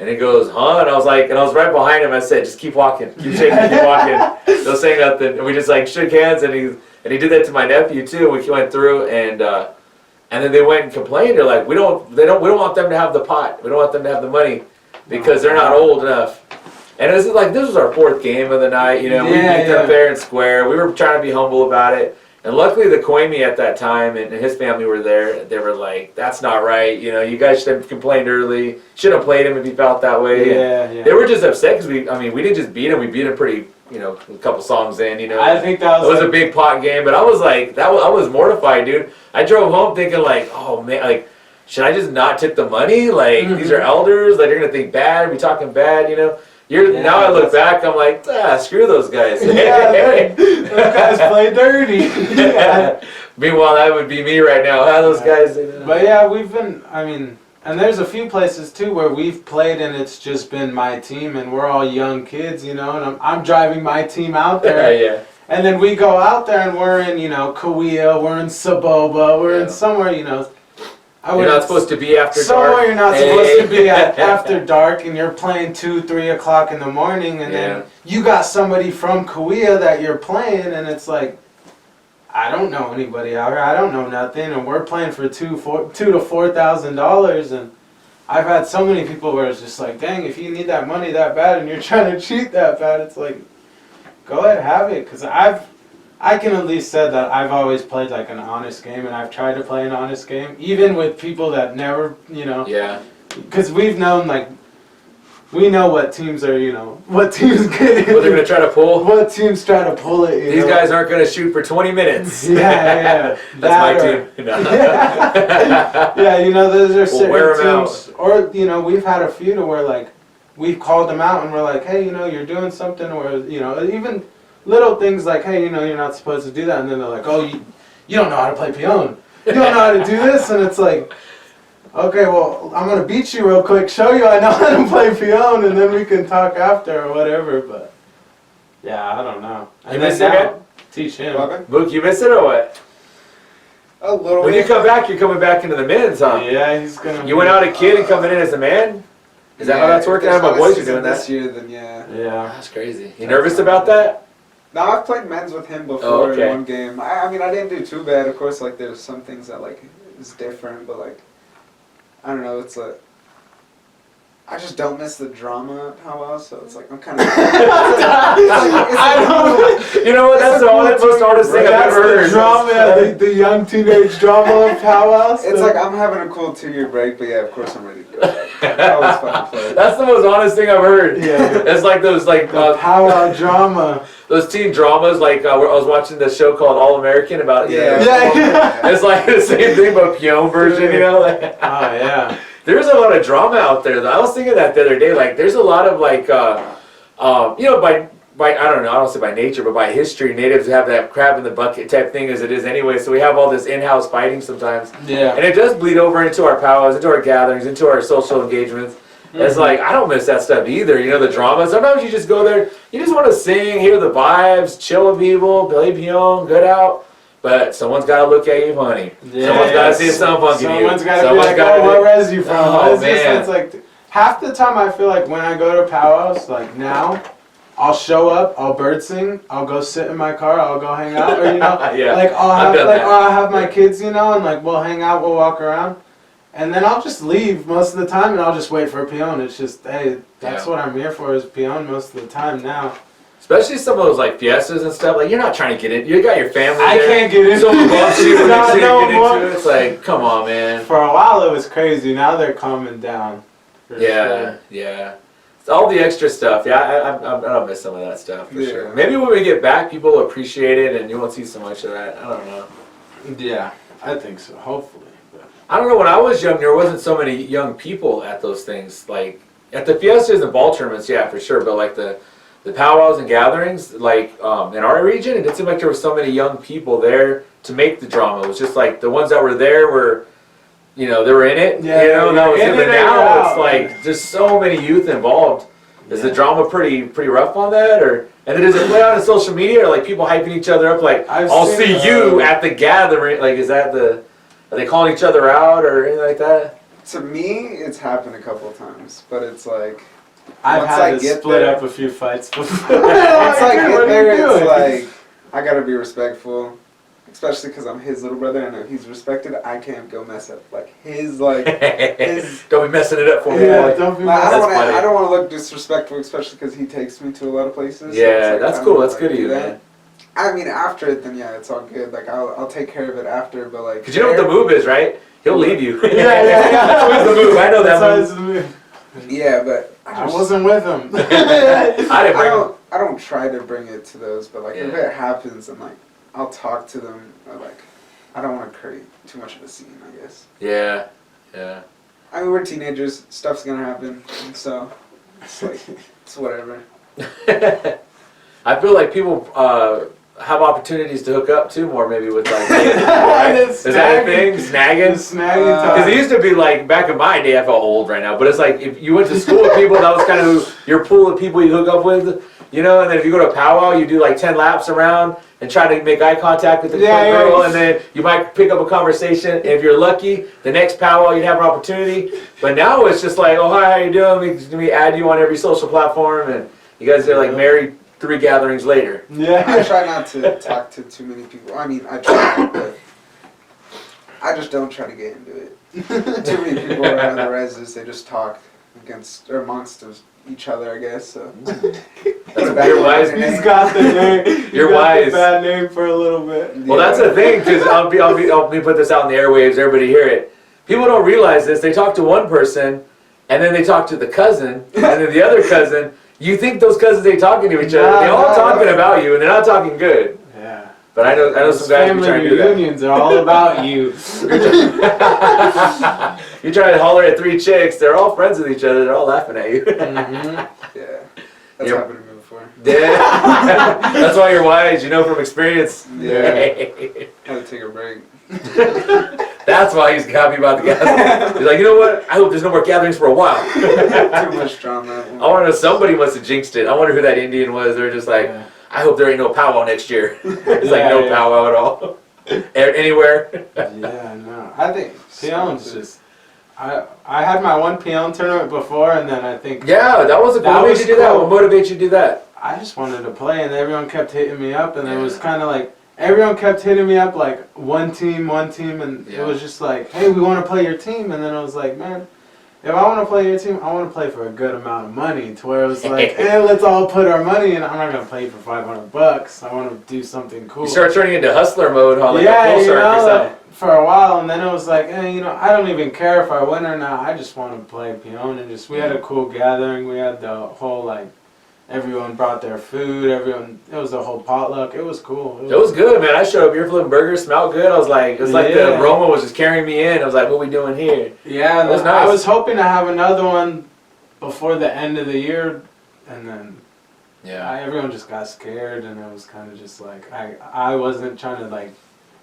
And he goes, "Huh?" And I was like, and I was right behind him. I said, "Just keep walking, keep shaking, keep walking. Don't say nothing." And we just like shook hands, and he did that to my nephew too. We went through, and then they went and complained. They're like, we don't want them to have the pot. We don't want them to have the money because they're not old enough. And it was like, this was our 4th game of the night. You know, we beat them fair and square. We were trying to be humble about it. And luckily the Koimi at that time and his family were there. They were like, that's not right. You know, you guys should have complained early. Should have played him if he felt that way. Yeah. They were just upset because we didn't just beat him. We beat him pretty, you know, a couple songs in, you know. I think that was a big pot game. But I was like, I was mortified, dude. I drove home thinking like, oh man, like, should I just not tip the money? Like, these are elders. Like, they're going to think bad. We talking bad, you know. Now I look back, I'm like, screw those guys. Yeah, those guys play dirty. Yeah. Meanwhile, that would be me right now. Those guys. But yeah, we've been, and there's a few places too where we've played and it's just been my team and we're all young kids, you know, and I'm driving my team out there. Yeah. And then we go out there and we're in, you know, Kauai, we're in Saboba, we're in somewhere, you know. You're not supposed to be after dark. Somewhere you're not supposed to be after dark, and you're playing 2, 3 o'clock in the morning, and then you got somebody from Kauai that you're playing, and it's like, I don't know anybody out here, I don't know nothing, and we're playing for $2,000 to $4,000, and I've had so many people where it's just like, dang, if you need that money that bad and you're trying to cheat that bad, it's like, go ahead, have it, because I can at least say that I've always played like an honest game, and I've tried to play an honest game, even with people that never, you know. Yeah. Because we've known, like, we know what teams are, you know, what teams get What they're going to try to pull? What teams try to pull it, These guys aren't going to shoot for 20 minutes. Yeah. That's my team. No. Yeah, you know, those are certain wear 'em teams. Or, you know, we've had a few to where, like, we've called them out and we're like, hey, you know, you're doing something, or, you know, even little things like, hey, you know, you're not supposed to do that, and then they're like, oh, you don't know how to play peon. You don't know how to do this, and it's like, okay, well, I'm going to beat you real quick, show you I know how to play peon, and then we can talk after or whatever, but, yeah, I don't know. And miss then it, now, man? teach him. Mook, you miss it or what? A little When bit. you come back, you're coming back into the men's, huh? Yeah, he's going to You went out a kid and coming in as a man? Is that how that's working? I know my boys are doing that. This year, then yeah. Yeah. That's crazy. You nervous about that? No, I've played men's with him before in one game. I mean, I didn't do too bad. Of course, like, there's some things that, like, is different, but, like, I don't know, it's like, I just don't miss the drama at powwow, so it's like, I'm kind of... You know what, that's the most honest thing I've ever heard. The drama, the young teenage drama of powwows. It's like, I'm having a cool 2-year break, but yeah, of course I'm ready to go back. I always fucking play. That's the most honest thing I've heard. Yeah. It's like those, like, powwow drama. Those teen dramas, like, I was watching this show called All American about, you know, Yeah. it's like the same thing, but Peon version, you know? Like, Oh, yeah. there's a lot of drama out there, though. I was thinking that the other day, like, there's a lot of, like, you know, by I don't know, I don't say by nature, but by history, natives have that crab in the bucket type thing as it is anyway, so we have all this in-house fighting sometimes. Yeah. And it does bleed over into our powwows, into our gatherings, into our social engagements. It's like, I don't miss that stuff either, you know, the drama. Sometimes you just go there, you just want to sing, hear the vibes, chill with people, play peon, good out. But someone's got to look at you funny. Yeah, Someone's got to say something funky to you. Someone's got to be like, gotta oh, what res you from? Oh, It's like, half the time I feel like when I go to powwows, like now, I'll show up, I'll bird sing, I'll go sit in my car, I'll go hang out, or, you know, Yeah, like, I've done that. I'll have my kids, you know, and like, we'll hang out, we'll walk around. And then I'll just leave most of the time, and I'll just wait for a peon. It's just, hey, that's what I'm here for, is peon most of the time now. Especially some of those like fiestas and stuff. Like, you're not trying to get it. You got your family. I there. can't get into Someone bumps you when Not you no get more. into it. It's like, come on, man. For a while it was crazy. Now they're calming down. For Yeah, sure. yeah. It's all the extra stuff. Yeah, I don't miss some of that stuff for Yeah. sure. Maybe when we get back, people will appreciate it, and you won't see so much of that. I don't know. Yeah, I think so. Hopefully. But. I don't know. When I was young, there wasn't so many young people at those things. Like at the fiestas and ball tournaments, yeah, for sure. But like the powwows and gatherings, like in our region, it didn't seem like there were so many young people there to make the drama. It was just like the ones that were there were, you know, they were in it. Yeah, you know, and that was in it. But it, now out. it's like just so many youth involved. Is the drama pretty rough on that, or and then does it play out on social media, or like people hyping each other up, like I'll see you at the gathering? Like, is that the Are they calling each other out or anything like that? To me, it's happened a couple of times, but it's like I've once had I to get split there- up a few fights before. once I What get are there, you it's doing? like I gotta be respectful, especially because I'm his little brother, and if he's respected, I can't go mess up like his his. Don't be messing it up for me. Yeah, boy. don't be. Like, That's funny. I don't want to look disrespectful, especially because he takes me to a lot of places. so Yeah, it's like, that's I cool. don't That's like, good of do you, that. man. I mean, after it, then yeah, it's all good. Like I'll take care of it after, but like. Because you know what the move is, right? He'll leave you. Yeah. That's always the move. I know that That's move. always the move. Yeah, but I wasn't with him. I didn't bring him. I don't try to bring it to those, but like if Yeah. it happens, and like I'll talk to them. Or, like I don't want to create too much of a scene, I guess. Yeah, yeah. I mean, we're teenagers. Stuff's gonna happen, so it's like it's whatever. I feel like people have opportunities to hook up too more, maybe with like. Right? Is that a thing? Snagging? Snagging Because it time. used to be like back in my day. I felt old right now, but it's like if you went to school with people, that was kind of your pool of people you hook up with, you know. And then if you go to a powwow, you do like 10 laps around and try to make eye contact with the girl, and then you might pick up a conversation. And if you're lucky, the next powwow you'd have an opportunity. But now it's just like, oh hi, how you doing? Let me add you on every social platform, and you guys are like married 3 gatherings later. I Yeah. try not to talk to too many people. I mean, I try, but I just don't try to get into it. Too many people around the reses, they just talk against or amongst each other, I guess. So. That's your wise. He's got the name. You're he got wise. The bad name for a little bit. Well, that's the thing, because let me put this out in the airwaves, everybody hear it. People don't realize this. They talk to one person, and then they talk to the cousin, and then the other cousin. You think those cousins ain't talking to each other. They're all talking about you, and they're not talking good. Yeah. But I know some guys who Family try to do that. reunions are all about you. You try to holler at 3 chicks, they're all friends with each other, they're all laughing at you. Yeah, that's Yep. happened to me before. Yeah. That's why you're wise, you know from experience. Yeah. Had to take a break. That's why he's happy about the gathering. He's like, you know what? I hope there's no more gatherings for a while. Too much drama. I want to know, somebody must have jinxed it. I wonder who that Indian was. They're just like, Yeah. I hope there ain't no powwow next year. It's like Yeah, no yeah. powwow at all. Anywhere. Yeah, no. I think Peon's just. I had my one Peon tournament before, and then I think Yeah, that was a That what made was you do that? cool. What motivates you to do that? I just wanted to play, and everyone kept hitting me up, and it was Yeah. kind of like everyone kept hitting me up like one team, and Yeah. it was just like, hey, we want to play your team, and then I was like, man, if I want to play your team, I want to play for a good amount of money, to where it was like, hey, let's all put our money in. I'm not gonna play for $500. I want to do something cool. You start turning into hustler mode, huh? Like Yeah, a full you know, shark or something. like, for a while, and then it was like, you know, I don't even care if I win or not. I just want to play Peon, and just we had a cool gathering. We had the whole like, everyone brought their food. It was a whole potluck. It was cool. It was good, man. I showed up here flipping burgers, smelled good. I was like, it was like the Yeah. aroma was just carrying me in. I was like, what we doing here? Yeah, and That was then I nice. was hoping to have another one before the end of the year, and then everyone just got scared, and it was kind of just like I wasn't trying to like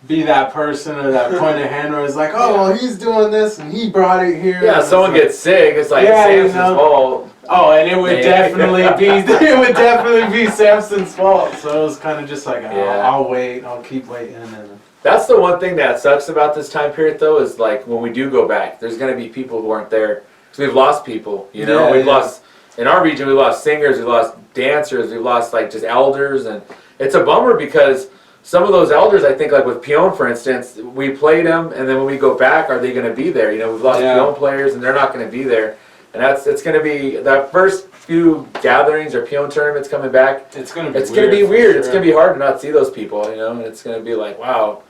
be that person or that point of hand where it's like, oh, well, he's doing this and he brought it here. Yeah, and someone it's like, gets sick. It's like Yeah, you Samson's know. fault. oh, and it would Yeah. definitely be Samson's fault. So it was kind of just like, Yeah. I'll wait, I'll keep waiting, and That's the one thing that sucks about this time period, though, is like when we do go back, there's going to be people who aren't there. Because we've lost people, you know? Yeah, we've yeah. lost, in our region, we lost singers, we lost dancers, we've lost like just elders. And it's a bummer because some of those elders, I think, like with Peon, for instance, we played them, and then when we go back, are they going to be there? You know, we've lost Yeah. Peon players, and they're not going to be there. And it's going to be, that first few gatherings or Peon tournaments coming back, it's gonna be it's going to be for weird. sure. It's going to be hard to not see those people, you know? And it's going to be like, wow,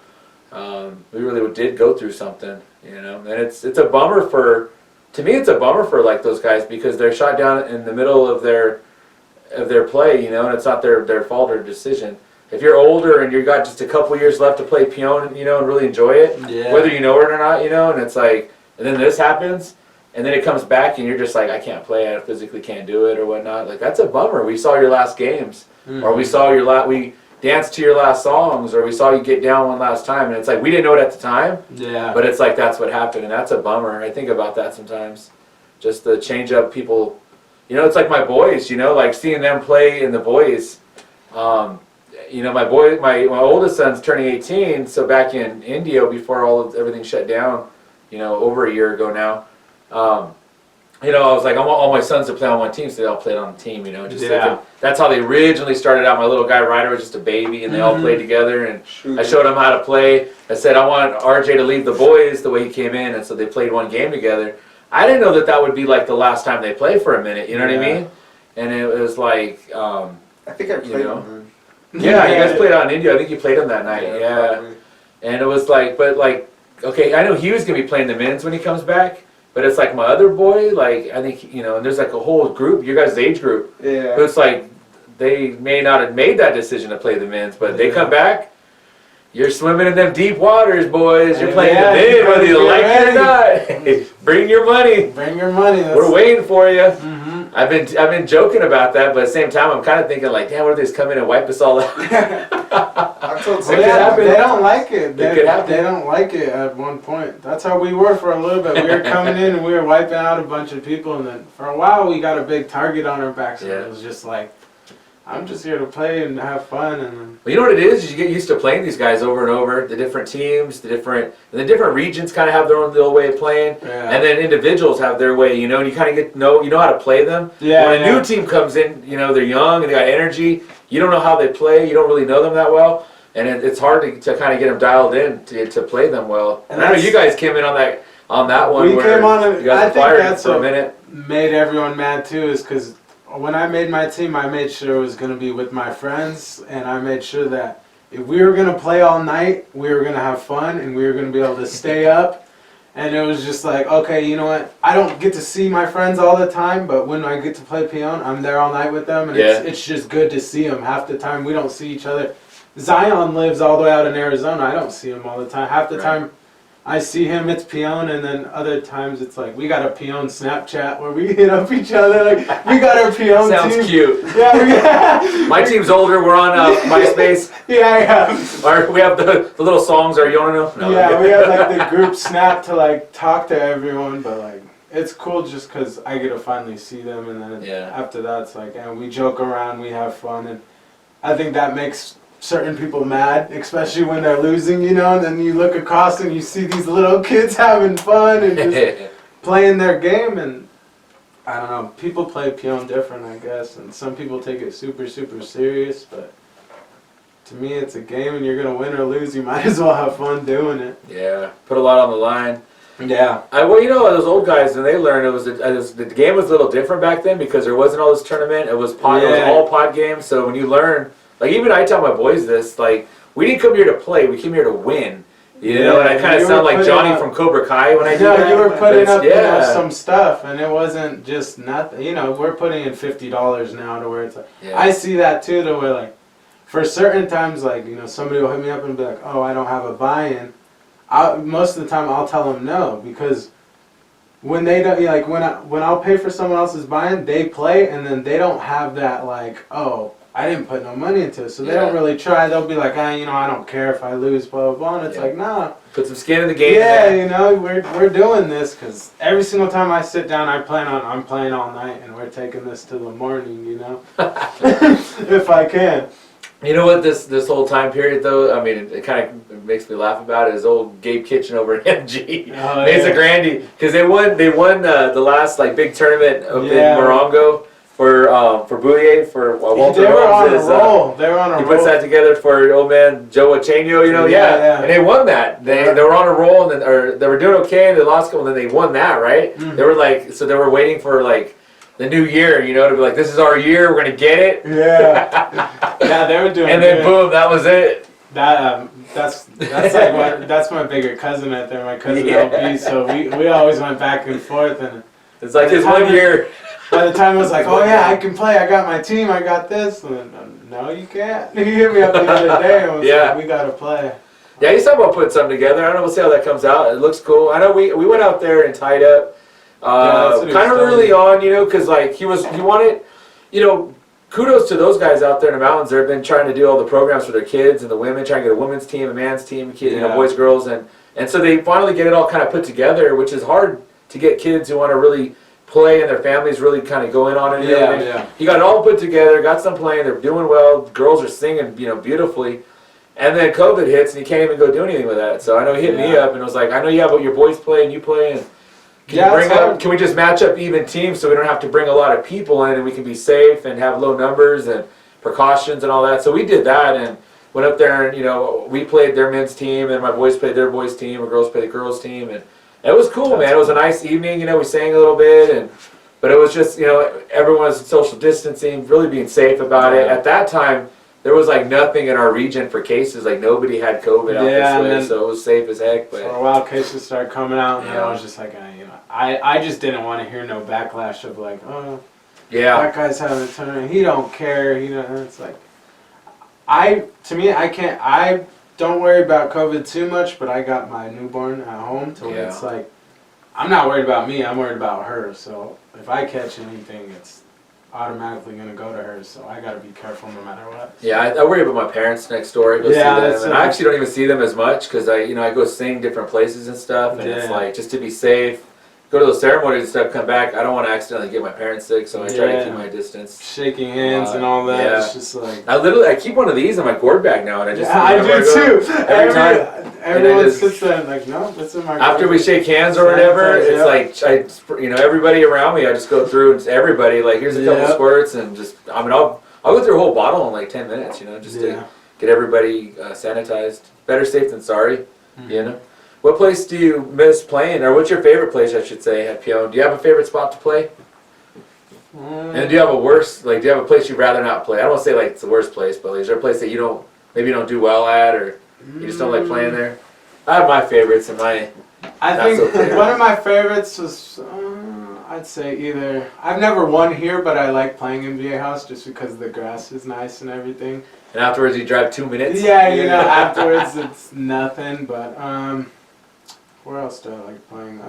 we really did go through something, you know? And it's a bummer for, to me, it's a bummer for like those guys because they're shot down in the middle of their play, you know, and it's not their fault or decision. If you're older and you've got just a couple years left to play Peon, you know, and really enjoy it, Yeah. whether you know it or not, you know, and it's like, and then this happens, and then it comes back and you're just like, I can't play, I physically can't do it or whatnot. Like, that's a bummer. We saw your last games, or we saw we danced to your last songs, or we saw you get down one last time, and it's like, we didn't know it at the time, Yeah. but it's like, that's what happened, and that's a bummer. I think about that sometimes. Just the change up people, you know, it's like my boys, you know, like seeing them play in the boys, you know, my oldest son's turning 18, so back in India before everything shut down, you know, over a year ago now. You know, I was like, I want all my sons to play on one team, so they all played on a team, you know. Just that's how they originally started out. My little guy Ryder was just a baby, and they all played together, and I showed them how to play. I said, I want RJ to leave the boys the way he came in, and so they played one game together. I didn't know that would be like the last time they play for a minute, you know what I mean? And it was like, I think I played them. Yeah, you guys played out in India. I think you played them that night, yeah. And it was like, but like, okay, I know he was going to be playing the men's when he comes back. But it's like my other boy, like, I think, you know, and there's like a whole group, your guys' age group. Yeah. But it's like, they may not have made that decision to play the men's, but they come back, you're swimming in them deep waters, boys. You're playing the men, whether you like it or not. Bring your money. Bring your money. We're waiting for you. I've been joking about that, but at the same time, I'm kind of thinking like, damn, what if they just come in and wipe us all out? They don't like it. They don't like it at one point. That's how we were for a little bit. We were coming in and we were wiping out a bunch of people, and then for a while we got a big target on our backs. And it was just like, I'm just here to play and have fun. And then, well, you know what it is you get used to playing these guys over and over. The different teams, the different regions kind of have their own little way of playing, and then individuals have their way. You know, and you kind of get know how to play them. When a new team comes in, you know, they're young and they got energy. You don't know how they play. You don't really know them that well. And it's hard to kind of get them dialed in to play them well. And I know you guys came in on that one. We came on, and I think that's for a minute. Made everyone mad too, is because when I made my team, I made sure it was going to be with my friends, and I made sure that if we were going to play all night, we were going to have fun, and we were going to be able to stay up. And it was just like, okay, you know what? I don't get to see my friends all the time, but when I get to play Peon, I'm there all night with them, and it's just good to see them. Half the time, we don't see each other. Zion lives all the way out in Arizona. I don't see him all the time. Half the time I see him, it's Peon, and then other times it's like we got a Peon Snapchat where we hit up each other. Like, we got our Peon Sounds team. Cute. Yeah, my team's older. We're on MySpace. We have the little songs. Are you want to know? No. We have like the group Snap to like talk to everyone, but like it's cool just because I get to finally see them, and then after that it's like, and we joke around, we have fun, and I think that makes certain people mad, especially when they're losing, you know, and then you look across and you see these little kids having fun and just playing their game, and I don't know, people play Peon different, I guess, and some people take it super, super serious, but to me it's a game, and you're going to win or lose, you might as well have fun doing it. Yeah, put a lot on the line. Yeah. Well, you know, those old guys, when they learned, the game was a little different back then because there wasn't all this tournament, it was all pod games, so when you learn, like, even I tell my boys this, like, we didn't come here to play, we came here to win. You know, and I kind of sound like Johnny from Cobra Kai when I do that. You were putting up some stuff, and it wasn't just nothing. You know, we're putting in $50 now to where it's like, I see that too, to where, like, for certain times, like, you know, somebody will hit me up and be like, oh, I don't have a buy-in. Most of the time, I'll tell them no, because when they don't, like, when I'll pay for someone else's buy-in, they play, and then they don't have that, like, oh, I didn't put no money into it, so they don't really try. They'll be like, you know, I don't care if I lose, blah, blah, blah, and it's like, nah. Put some skin in the game. Yeah, you know, we're doing this, because every single time I sit down, I'm playing all night, and we're taking this to the morning, you know, if I can. You know what, this whole time period, though, I mean, it kind of makes me laugh about it, is old Gabe Kitchen over at MG. Mesa Grande, because they won the last, like, big tournament up in Morongo. For Boudier, for Walter They were on Holmes. A roll. They were on a roll. He puts that together for old man Joe Achenio, you know, and they won that. They were on a roll, and they were doing okay, and they lost, and then they won that, right? Mm-hmm. They were like, so they were waiting for like the new year, you know, to be like, this is our year, we're gonna get it. Yeah, they were doing. And then boom, that was it. That's like that's my bigger cousin out there, my cousin LP. So we always went back and forth, and it's like his 1 year. By the time it was like, oh yeah, I can play, I got my team, I got this. And then, no, you can't. He hit me up the other day and was like, we got to play. Yeah, he's talking about putting something together. I don't know, we'll see how that comes out. It looks cool. I know we went out there and tied up kind of early on, you know, because like he wanted, you know, kudos to those guys out there in the mountains. They've been trying to do all the programs for their kids and the women, trying to get a women's team, a man's team, kids, you know, boys, girls. And so they finally get it all kind of put together, which is hard to get kids who want to really play and their families really kind of go in on it. And everything. Yeah. He got it all put together, got some playing. They're doing well. Girls are singing, beautifully. And then COVID hits, and he can't even go do anything with that. So I know he hit me up and was like, I know you have your boys play and you play, and can we just match up even teams so we don't have to bring a lot of people in and we can be safe and have low numbers and precautions and all that. So we did that and went up there and we played their men's team and my boys played their boys team, and girls played the girls team, and it was cool, man. It was a nice evening. We sang a little bit, but it was just everyone was social distancing, really being safe about it. At that time, there was like nothing in our region for cases. Like nobody had COVID out this way, so it was safe as heck. But for a while, cases started coming out, and I was just like, I just didn't want to hear no backlash of like, oh, that guy's having a tournament. He don't care. It's like, I don't worry about COVID too much, but I got my newborn at home, so it's like, I'm not worried about me. I'm worried about her. So if I catch anything, it's automatically going to go to her, so I got to be careful no matter what. Yeah, I worry about my parents next door. I go see them, and I actually don't even see them as much because I go sing different places and stuff, and it's like just to be safe, go to those ceremonies and stuff, come back. I don't want to accidentally get my parents sick, so I try to keep my distance. Shaking hands and all that. Yeah. It's just like I keep one of these in my goard bag now, and I just I do too. Every time. Everyone sits there and like, no, that's in my. After we shake hands or whatever, it's like everybody around me. I just go through and everybody like, here's a couple squirts, and just I'll go through a whole bottle in like 10 minutes, just to get everybody sanitized. Better safe than sorry, What place do you miss playing, or what's your favorite place, I should say, at Peon? Do you have a favorite spot to play? And do you have do you have a place you'd rather not play? I don't want to say like it's the worst place, but is there a place that you don't do well at, or you just don't like playing there? I have my favorites and my. I think one of my favorites was I'd say either I've never won here, but I like playing in Viejas just because the grass is nice and everything. And afterwards, you drive 2 minutes. Yeah, afterwards it's nothing. But where else do I like playing?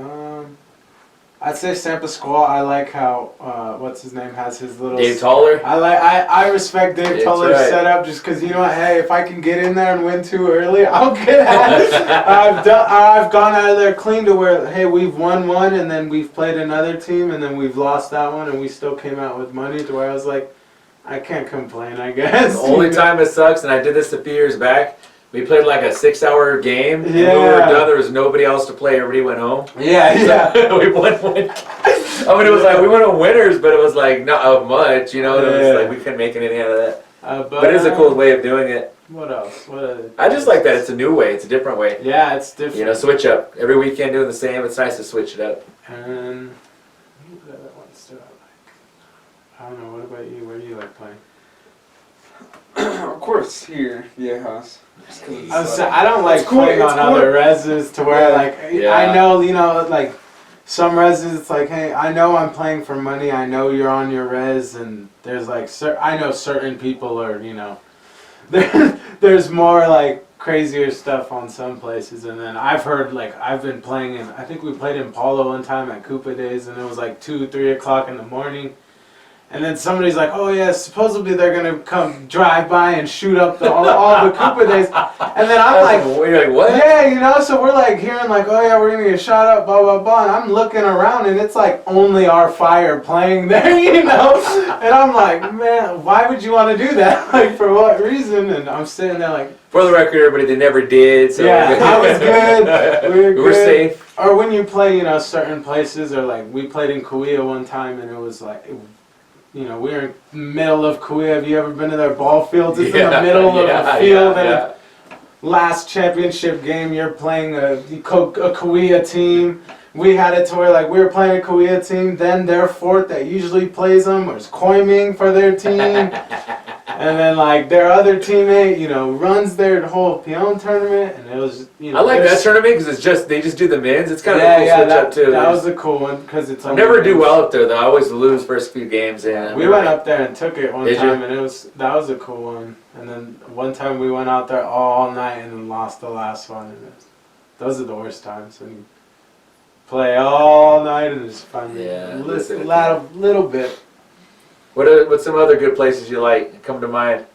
I'd say San Pasqual. I like how what's his name has his little. Dave Toller. I respect Dave Toller's setup just because hey, if I can get in there and win too early, I'll get at it. I've gone out of there clean to where hey, we've won one and then we've played another team and then we've lost that one and we still came out with money to where I was like, I can't complain, I guess. The only time it sucks, and I did this a few years back. We played like a 6-hour game, and when we were done, there was nobody else to play. Everybody went home. So we won. It was like we went on winners, but it was like not of much, It was like we couldn't make anything out of that. But it is a cool way of doing it. What else? I just like that it's a new way. It's a different way. Yeah, it's different. Switch up. Every weekend doing the same. It's nice to switch it up. And what other ones do I like? I don't know. What about you? Where do you like playing? Of course, here, Viejas. I don't like playing on other reses to where I know like some reses it's like hey I know I'm playing for money, I know you're on your res, and there's like I know certain people are there's more like crazier stuff on some places, and then I've heard like I've been playing in I think we played in Palo one time at Koopa Days, and it was like 2-3 o'clock in the morning. And then somebody's like, oh yeah, supposedly they're going to come drive by and shoot up all the Koopa Days. And then I'm like, you're like, what? Yeah, so we're like hearing like, oh yeah, we're going to get shot up, blah, blah, blah. And I'm looking around and it's like only our fire playing there, And I'm like, man, why would you want to do that? Like, for what reason? And I'm sitting there like. For the record, everybody, they never did. So I was good. We were safe. Or when you play, certain places, or like we played in Kauai one time and it was like. We're in the middle of Kauai. Have you ever been to their ball fields? It's in the middle of a field, and last championship game, you're playing a Kauai team. We had it to where like we were playing a Kauai team, then their fort that usually plays them was Koiming for their team. And then like their other teammate, runs their whole Peon tournament, and it was I like that tournament because they just do the men's. It's kind of a cool switch up too. That was a cool one because it's. I never do well up there though. I always lose first few games. And we went up there and took it one time, and that was a cool one. And then one time we went out there all night and then lost the last one. And those are the worst times when you play all night and just finally little bit. What's some other good places you like come to mind?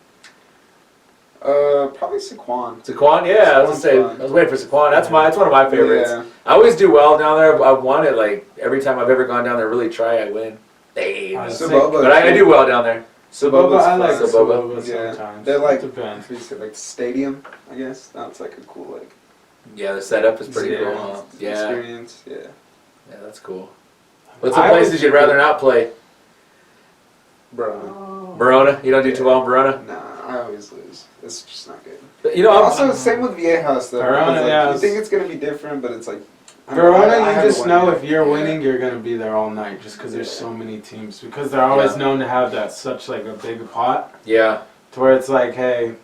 Probably Sequan. Sequan, yeah. I was waiting for Sequan. That's one of my favorites. Yeah. I always do well down there. I've won it like every time I've ever gone down there. Really try, I win. Hey, but I do well down there. Saboba, I like Saboba. Saboba sometimes. They're like, depends. like the stadium, I guess. That's like a cool like. Yeah, the setup is pretty cool. Huh? Yeah. Experience, yeah. Yeah, that's cool. What's the places you'd rather not play? Verona? You don't do too well in Verona? Nah, I always lose. It's just not good. But, you know, also, same with Viejas though. Verona, like, yeah. You think it's gonna be different, but it's like. Verona, you just know if you're winning, you're gonna be there all night, just because there's so many teams. Because they're always known to have that such like a big pot. Yeah. To where it's like, hey,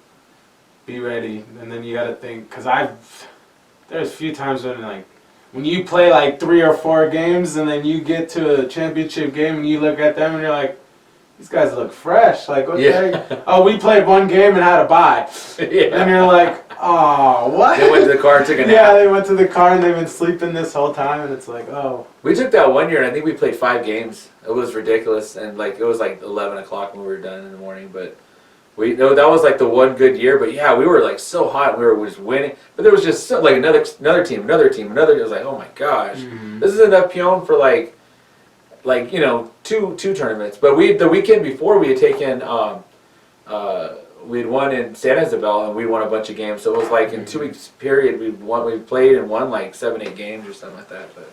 be ready, and then you gotta think. Because there's a few times when you play like 3 or 4 games, and then you get to a championship game, and you look at them, and you're like, these guys look fresh. Like, what the heck? Oh, we played 1 game and had a bye. And you're like, oh, what? They went to the car and took a nap. Yeah, they went to the car and they've been sleeping this whole time, and it's like, oh. We took that 1 year, and I think we played 5 games. It was ridiculous, and like it was like 11 o'clock when we were done in the morning. But that was like the one good year. But yeah, we were like so hot, and we were just winning. But there was just so, like another team. It was like, oh my gosh, this is enough Peon for like you know two tournaments. But the weekend before we had taken we had won in San Isabel, and we won a bunch of games. So it was like in 2 weeks period we played and won like 7-8 games or something like that. But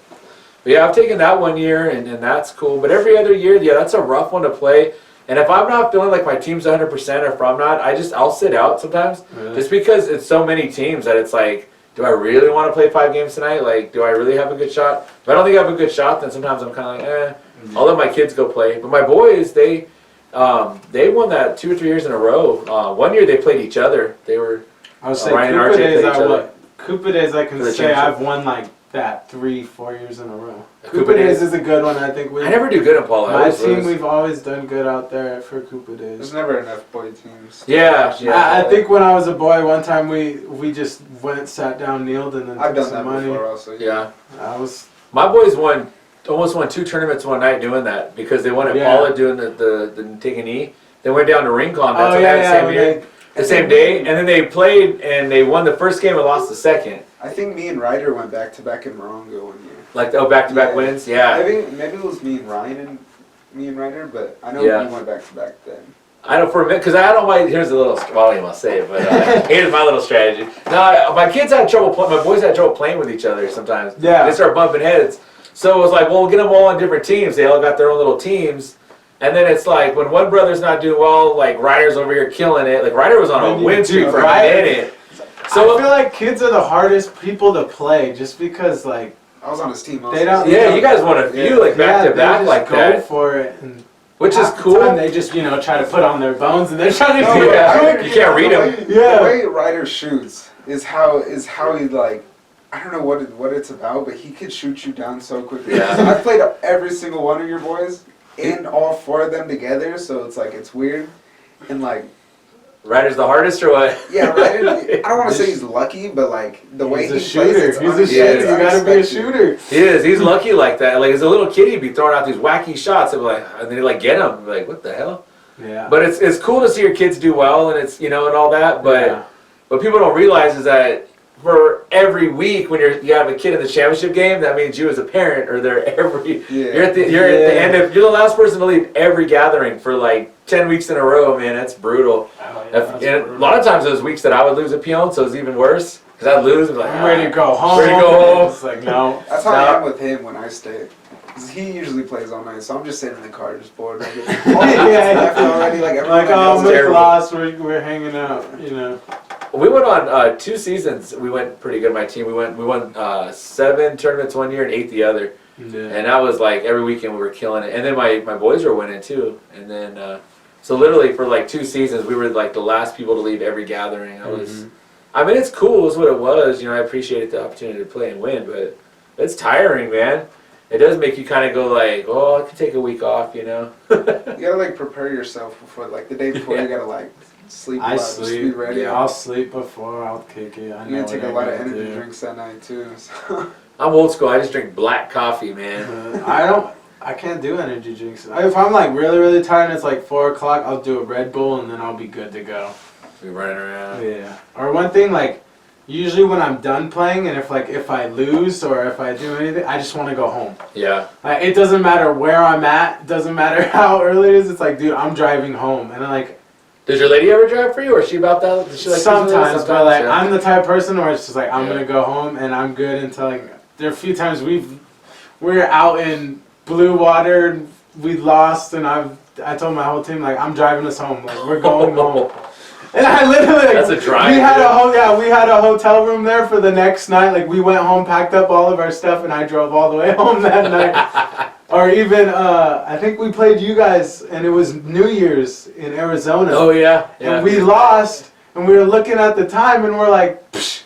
yeah, I've taken that 1 year, and that's cool. But every other year, yeah, that's a rough one to play. And if I'm not feeling like my team's 100%, or if I'm not, I'll sit out sometimes. Really? Just because it's so many teams that it's like, do I really want to play 5 games tonight? Like, do I really have a good shot? If I don't think I have a good shot, then sometimes I'm kind of like, I'll let my kids go play. But my boys, they won that 2 or 3 years in a row. 1 year they played each other. They were I would say Ryan and RJ played each other. Coupe Days I can For the say I've championship. won like that 3-4 years in a row. Coupe Coupe Days Days is a good one. I think I never do good in polo. I my always team lose. we've always done good out there for Coupe There's Days. never enough boy teams. Yeah. I think when I was a boy, one time we just went, sat down, kneeled, and then I've took done some that money. before also. Yeah. My boys almost won 2 tournaments one night doing that, because they won at Paula doing the take a knee. They went down to Rincon the same day, and then they played and they won the first game and lost the second. I think me and Ryder went back to back in Morongo 1 year. Like back-to-back wins, yeah. I think maybe it was me and Ryan and Ryder, but I know we went back to back then. I don't for a minute, because I don't mind. Here's a little. Well, I don't even want to say it, but here's my little strategy. No, my kids had trouble. My boys had trouble playing with each other sometimes. Yeah. They start bumping heads. So it was like, well, we'll get them all on different teams. They all got their own little teams. And then it's like, when one brother's not doing well, like Ryder's over here killing it. Like Ryder was on a win streak for a minute. So I feel like kids are the hardest people to play, just because like I was on his team also. they don't. Yeah, you guys won a few like back to back like go that, for it. And which is half the cool. time they just try to put on their bones, and they're trying to do Yeah, it quick. you can't read them. The way Ryder shoots is how he like. I don't know what it's about, but he could shoot you down so quickly. Yeah. I've played every single one of your boys and all 4 of them together, so it's like it's weird. And like Ryder's the hardest, or what? yeah, Ryder. I don't want to say he's lucky, but like the way he He's a shooter. plays, it's He's a shooter. You gotta be a shooter. He is. He's lucky like that. Like as a little kid, he'd be throwing out these wacky shots, and like, and then like get him. Like what the hell? Yeah. But it's cool to see your kids do well, and it's and all that. But what people don't realize is that for every week when you have a kid in the championship game, that means you as a parent are there every. Yeah. You're at the end of. You're the last person to leave every gathering for like 10 weeks in a row. Man, that's brutal. And a lot of times those weeks that I would lose a Peon, so it's even worse because I'd lose. And be like, I'm ready to go home. Ready to go home. It's like no. That's how I am with him when I stay. Cause he usually plays all night, so I'm just sitting in the car, just bored. Like, already, like oh, Mick lost. We're hanging out. We went on 2 seasons. We went pretty good. My team. We won 7 tournaments 1 year and 8 the other. Yeah. And that was like every weekend we were killing it. And then my boys were winning too. And then so literally for like 2 seasons we were like the last people to leave every gathering. I mean it's cool is what it was. I appreciated the opportunity to play and win, but it's tiring, man. It does make you kind of go like, oh, I could take a week off, You gotta like prepare yourself before, like the day before. You gotta like sleep. Just be ready. Yeah, I'll sleep before. I'll kick it. You're gonna take a lot of energy drinks that night too. So. I'm old school. I just drink black coffee, man. I can't do energy drinks. If I'm like really, really tired and it's like 4 o'clock, I'll do a Red Bull and then I'll be good to go. Be running around. Yeah. Or one thing, like, usually when I'm done playing, and if I lose or if I do anything, I just want to go home. Yeah. Like, it doesn't matter where I'm at. It doesn't matter how early it is. It's like, dude, I'm driving home, and like. Does your lady ever drive for you, or is she about that? Does she like Sometimes, but like yeah. I'm the type of person where it's just like I'm Yeah. gonna go home and I'm good until like there are a few times we're out in blue water and we lost and I told my whole team like I'm driving us home, like we're going home. And I literally like, That's a drive. we had a hotel room there for the next night. Like we went home, packed up all of our stuff, and I drove all the way home that night. Or even I think we played you guys, and it was New Year's in Arizona. Oh yeah. Yeah. And we lost, and we were looking at the time, and we're like, psh,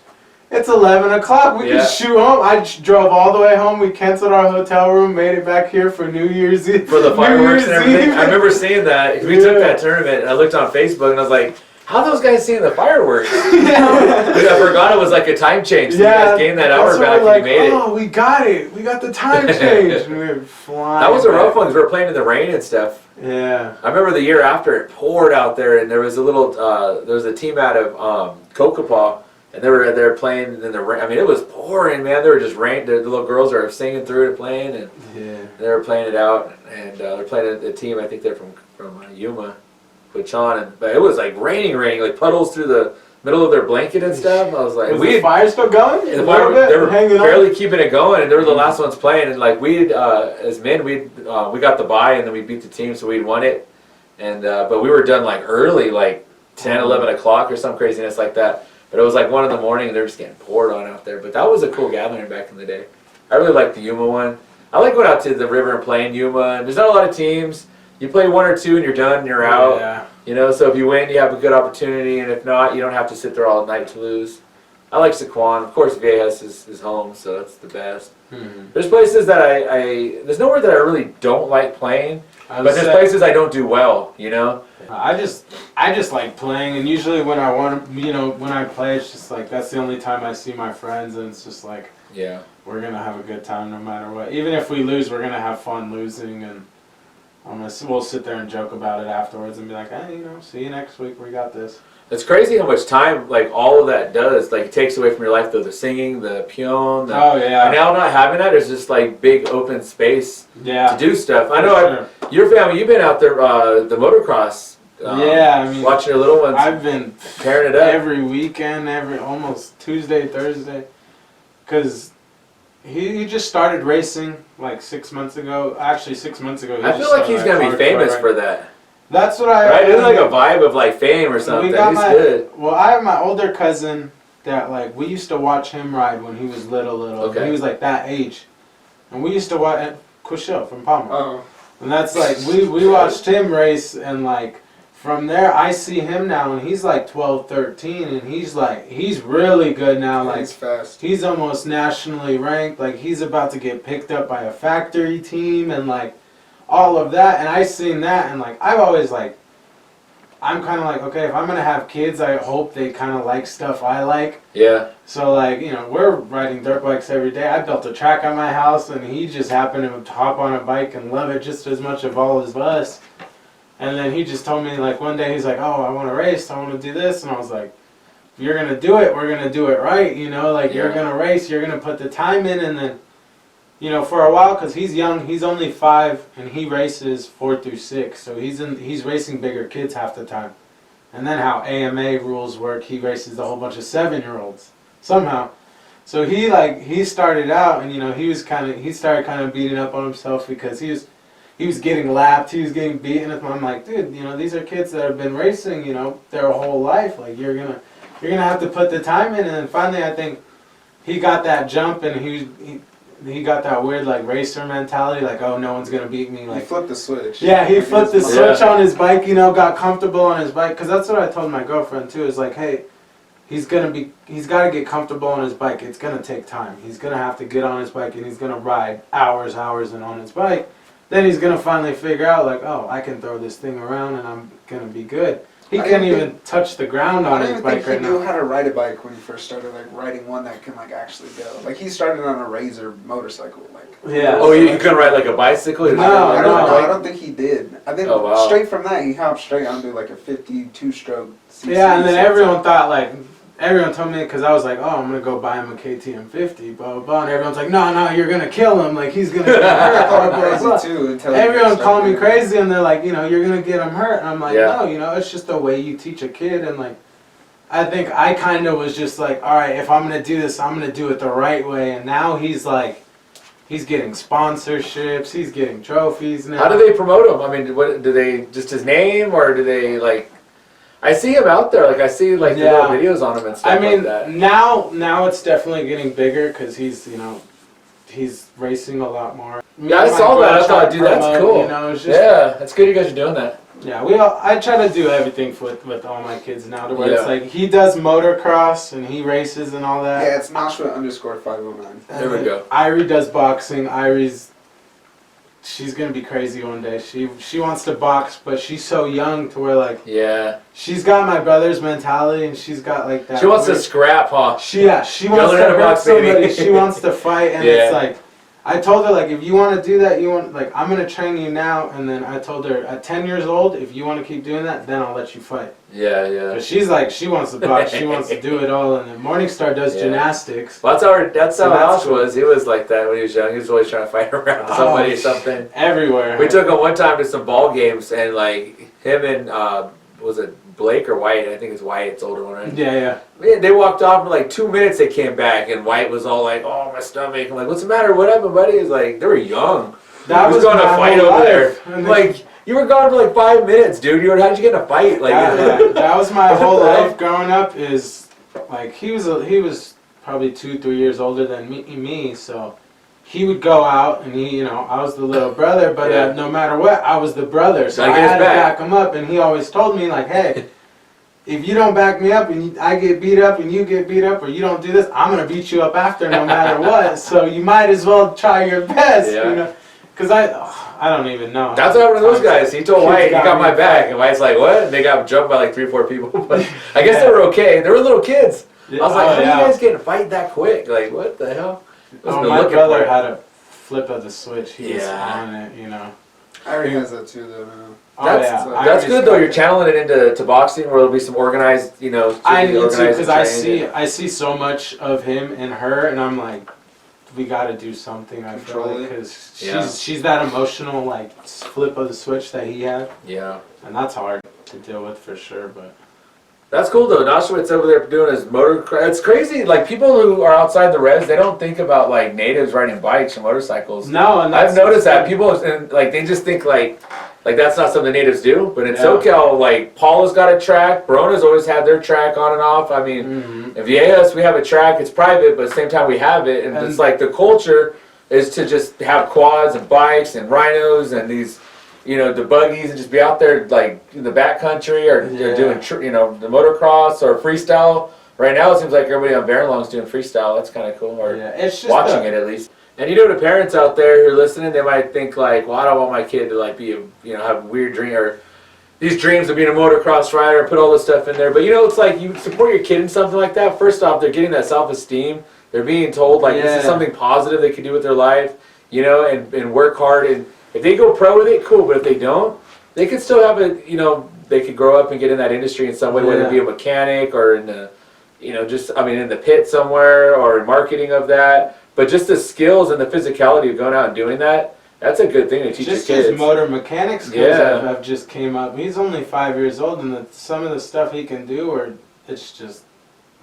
it's 11 o'clock. We can shoot home. I drove all the way home. We canceled our hotel room, made it back here for New Year's Eve. For the fireworks and everything. I remember seeing that. We took that tournament, and I looked on Facebook, and I was like, how are those guys seeing the fireworks? I forgot it was like a time change. So you guys gained that hour back and you made it. Oh, we got it. We got the time change. We were flying. That was a rough one because we were playing in the rain and stuff. Yeah. I remember the year after it poured out there, and there was a little, there was a team out of Kokopah, and they were playing in the rain. I mean, it was pouring, man. They were just rain. The little girls are singing through it, playing, and they were playing it out. And they're playing a team. I think they're from Yuma. With Sean, but it was like raining, like puddles through the middle of their blanket and stuff. I was like, was the fire still going? The fire, they were barely keeping it going, and they were the last ones playing. And like we, as men, we got the bye, and then we beat the team, so we'd won it. And but we were done like early, like 10, 11 o'clock or some craziness like that. But it was like 1 in the morning, and they're just getting poured on out there. But that was a cool gathering back in the day. I really liked the Yuma one. I like going out to the river and playing Yuma. And there's not a lot of teams. You play 1 or 2 and you're done and you're out. Yeah. You know, so if you win, you have a good opportunity, and if not, you don't have to sit there all night to lose. I like Sequan. Of course, Viejas is home, so that's the best. Mm-hmm. There's places that there's nowhere that I really don't like playing, but there's places I don't do well, you know? I just like playing, and usually when I want to, when I play, it's just like, that's the only time I see my friends, and it's just like, we're going to have a good time no matter what. Even if we lose, we're going to have fun losing, and we'll sit there and joke about it afterwards and be like, hey, see you next week. We got this. It's crazy how much time, like, all of that does. Like, it takes away from your life, though. The singing, the peon. And now not having that, there's just, like, big open space to do stuff. I know your family, you've been out there, the motocross. Watching your little ones. I've been tearing it up. Every weekend, almost Tuesday, Thursday. Because he just started racing like 6 months ago. Actually, 6 months ago. I feel like he's gonna be famous for that. That's what I. Right? It's like a vibe of like fame or something. He's good. Well, I have my older cousin that like we used to watch him ride when he was little. Okay. He was like that age, and we used to watch Kushel from Palmer. Oh. And that's like we watched him race, and like from there I see him now, and he's like 12, 13, and he's really good now. Like he's fast. He's almost nationally ranked. Like he's about to get picked up by a factory team, and like all of that. And I seen that, and like I've always like, I'm kind of like, okay, if I'm gonna have kids, I hope they kind of like stuff I like. Yeah. So like, we're riding dirt bikes every day. I built a track at my house, and he just happened to hop on a bike and love it just as much of all as us. And then he just told me, like, one day he's like, oh, I want to race, I want to do this. And I was like, if you're going to do it, we're going to do it right, Like, you're going to race, you're going to put the time in, and then, for a while, because he's young, he's only 5, and he races 4 through 6. So he's racing bigger kids half the time. And then how AMA rules work, he races a whole bunch of 7-year-olds, somehow. So he started out, and, he started kind of beating up on himself because he was getting lapped, he was getting beaten. I'm like, dude, these are kids that have been racing, their whole life. Like you're gonna have to put the time in. And then finally, I think he got that jump, and he got that weird like racer mentality, like, oh, no one's gonna beat me. Like he flipped the switch. Yeah, he flipped the switch on his bike. Got comfortable on his bike. Because that's what I told my girlfriend too. Is like, hey, he's got to get comfortable on his bike. It's gonna take time. He's gonna have to get on his bike, and he's gonna ride hours and on his bike. Then he's going to finally figure out, like, oh, I can throw this thing around and I'm going to be good. He can't even touch the ground on his bike right now. I don't think he knew how to ride a bike when he first started, like, riding one that can, like, actually go. Like, he started on a Razor motorcycle, like. Yeah. Oh, you couldn't ride, like, a bicycle? No, I don't think he did. I think straight from that, he hopped straight onto, like, a 52-stroke CC. Yeah, and then everyone thought, like, everyone told me, because I was like, oh, I'm going to go buy him a KTM 50, blah, blah, blah. And everyone's like, no, you're going to kill him. Like, he's going to get hurt. Blah, blah, blah. Too, Everyone called me crazy, and they're like, you know, you're going to get him hurt. And I'm like, Yeah. no, you know, it's just the way you teach a kid. And, like, I think I kind of was just like, all right, if I'm going to do this, I'm going to do it the right way. And now he's like, he's getting sponsorships, he's getting trophies now. How do they promote him? I mean, what do they, just his name, or do they, like, I see him out there, like, I see, like, the little videos on him and stuff I mean, like that. now it's definitely getting bigger, because he's, you know, he's racing a lot more. Yeah, I saw that. I thought, dude, that's cool. You know, it's just, yeah, that's good you guys are doing that. yeah, I try to do everything with all my kids now, to where Yeah. it's like, he does motocross, and he races and all that. Yeah, it's Nashua_509. There we go. Irie does boxing. She's gonna be crazy one day. She wants to box, but she's so young to where, like, Yeah. she's got my brother's mentality, and she's got like that. She wants to scrap, huh? She wants to hurt somebody. She wants to fight, and Yeah. it's like, I told her, like, if you want to do that, I'm gonna train you now. And then I told her, at 10 years old, if you want to keep doing that, then I'll let you fight. Yeah. But she's like, she wants to box, she wants to do it all. And then Morningstar does Yeah. gymnastics. Well, that's how Josh cool. was. He was like that when he was young. He was always trying to fight around somebody or something. Everywhere. We took him one time to some ball games, and like him and was it Blake or White? I think it's White. It's the older one, right? Yeah. Man, they walked off in like 2 minutes. They came back, and White was all like, "Oh, my stomach." I'm like, "What's the matter? What happened, buddy?" He's like, "They were young." That He was going to my fight whole over life. there. And Like, you were gone for like 5 minutes, dude. How'd you get in a fight? Like, that was my What whole the hell? life growing up. Is like he was probably 2-3 years older than me, so he would go out, and I was the little brother, but Yeah. no matter what, I was the brother, so Gotta I get his had to back. back him up. And he always told me, like, hey, if you don't back me up and I get beat up and you get beat up, or you don't do this, I'm gonna beat you up after, no matter what. So you might as well try your best, Yeah. Because I don't even know. that's what happened to those guys. He told Kids White, "You got me my back," and White's like, "What?" And they got jumped by like 3 or 4 people. But I guess they were okay. They were little kids. I was like, "How do you guys get in a fight that quick? Like, what the hell?" Oh, my brother had a flip of the switch. He was Yeah. on it, Irie has that too, though. Now. Oh, That's Irie's good though. got You're it. channeling it into boxing, where there'll be some organized, I need to, organized because training. I see so much of him and her, and I'm like, we got to do something. I feel Control like, it. because Yeah. she's that emotional, like, flip of the switch that he had, Yeah. and that's hard to deal with for sure. But That's cool though. Nashwit's over there doing his motocross. It's crazy. Like, people who are outside the res, they don't think about like natives riding bikes and motorcycles. no, and I've noticed that people, and like, they just think like that's not something natives do. But in Yeah. SoCal, like, Paula's got a track. Barona's always had their track on and off. I mean, Mhm. in Viejas, we have a track. It's private, but at the same time we have it, and it's like the culture is to just have quads and bikes and rhinos and these, the buggies, and just be out there like in the backcountry, or Yeah. doing the motocross or freestyle. Right now it seems like everybody on Barrelong's doing freestyle. That's kind of cool, or yeah, it's just watching it at least. And the parents out there who are listening, they might think like, well, I don't want my kid to like be have a weird dream, or these dreams of being a motocross rider, and put all this stuff in there. But it's like, you support your kid in something like that. First off, they're getting that self-esteem. They're being told like, this is Yeah. something positive they can do with their life, and work hard. And if they go pro with it, cool. But if they don't, they could still have they could grow up and get in that industry in some way, whether it be a mechanic or in the, in the pit somewhere, or in marketing of that. But just the skills and the physicality of going out and doing that, that's a good thing to teach just your kids. his motor mechanics skills Yeah. have just came up. He's only 5 years old, and some of the stuff he can do, or it's just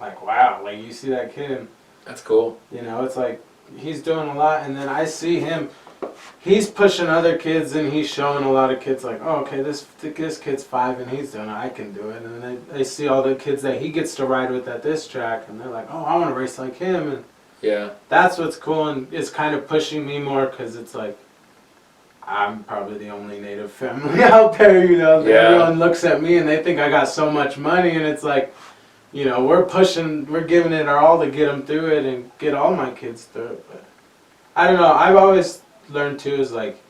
like, wow. Like, you see that kid, and That's cool. it's like he's doing a lot. And then I see him, he's pushing other kids, and he's showing a lot of kids like, oh, okay, this kid's 5 and he's doing it, I can do it. And then they see all the kids that he gets to ride with at this track, and they're like, oh, I want to race like him. And Yeah. that's what's cool, and it's kind of pushing me more, because it's like, I'm probably the only native family out there, Yeah. Everyone looks at me and they think I got so much money, and it's like, we're giving it our all to get them through it and get all my kids through it. But I don't know, I've always learned too, is like,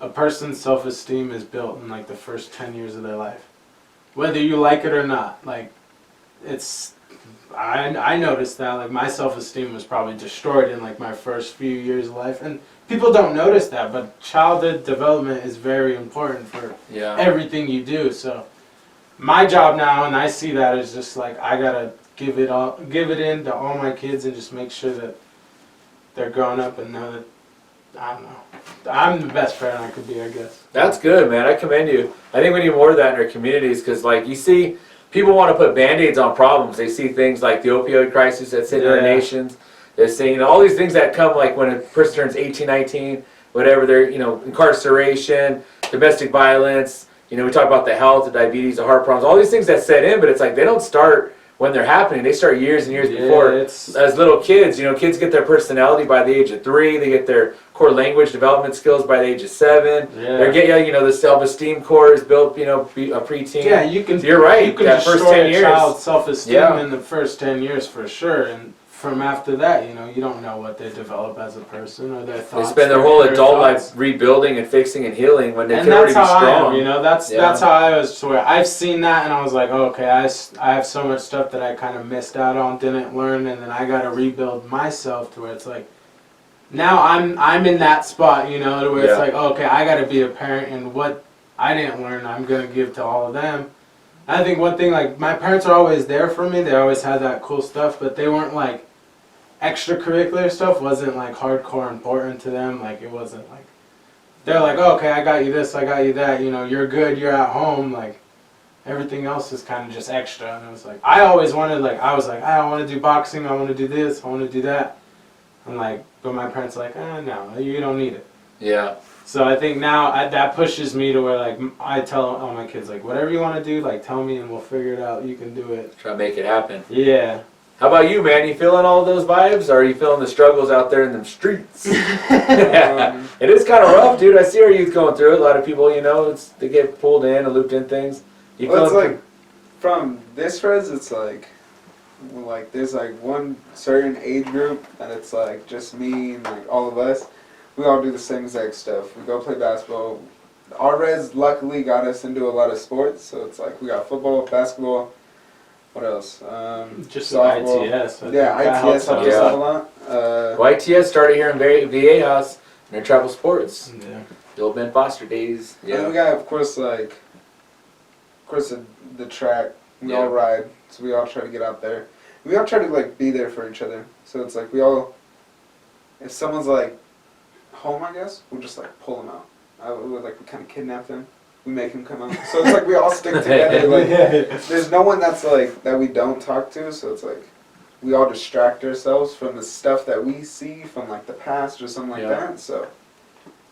a person's self-esteem is built in like the first 10 years of their life. Whether you like it or not, like, I noticed that, like, my self-esteem was probably destroyed in like my first few years of life, and people don't notice that, but childhood development is very important for Yeah. everything you do. So my job now, and I see that, is just like, I gotta give it in to all my kids and just make sure that they're grown up and know that, I don't know, I'm the best parent I could be, I guess. That's good, man. I commend you. I think we need more of that in our communities because, like, you see, people want to put Band-Aids on problems. They see things like the opioid crisis that's in our nations. They're seeing all these things that come, like when a person turns 18, 19, whatever, they're, incarceration, domestic violence. We talk about the health, the diabetes, the heart problems, all these things that set in, but it's like they don't start when they're happening. They start years and years before. As little kids, kids get their personality by the age of 3. They get their core language development skills by the age of 7. Yeah. They're getting, the self-esteem core is built, a preteen. Yeah, you can. So you're right. You can that destroy first 10 a years. child's self-esteem in the first 10 years for sure, and from after that, you don't know what they develop as a person or their thoughts. They spend their whole adult life rebuilding and fixing and healing when they can already be strong. That's how I was. To where I've seen that, and I was like, okay, I have so much stuff that I kind of missed out on, didn't learn, and then I got to rebuild myself to where it's like, now I'm in that spot, to where it's like, okay, I got to be a parent, and what I didn't learn, I'm gonna give to all of them. I think one thing, like, my parents are always there for me. They always had that cool stuff, but they weren't like extracurricular stuff wasn't like hardcore important to them. Like, it wasn't like they're like, oh, okay, I got you this, I got you that, you're good, you're at home, like everything else is kind of just extra. And I was like, I always wanted, like, I want to do boxing, I want to do this, I want to do that. And like, but my parents are like, no, you don't need it. Yeah. So I think now that pushes me to where, like, I tell all my kids, like, whatever you want to do, like, tell me and we'll figure it out. You can do it. Try to make it happen. Yeah. How about you, man? You feeling all of those vibes? Or are you feeling the struggles out there in the streets? It is kind of rough, dude. I see our youth going through it. A lot of people, they get pulled in and looped in things. It's like, from this res, it's like there's like one certain age group, and it's like just me and like all of us. We all do the same exact stuff. We go play basketball. Our res luckily got us into a lot of sports, so it's like we got football, basketball. What else? Just softball. ITS. ITS helped us out a lot. ITS started here in Viejas in their travel sports. Yeah. The old Ben Foster days. Yeah. And we got, of course, the track. We all ride, so we all try to get out there. We all try to like be there for each other. So it's like if someone's like home, I guess we'll just like pull them out. We kind of kidnap them. We make him come out. So it's like we all stick together. Like there's no one that's like that we don't talk to. So it's like we all distract ourselves from the stuff that we see from like the past or something like that. So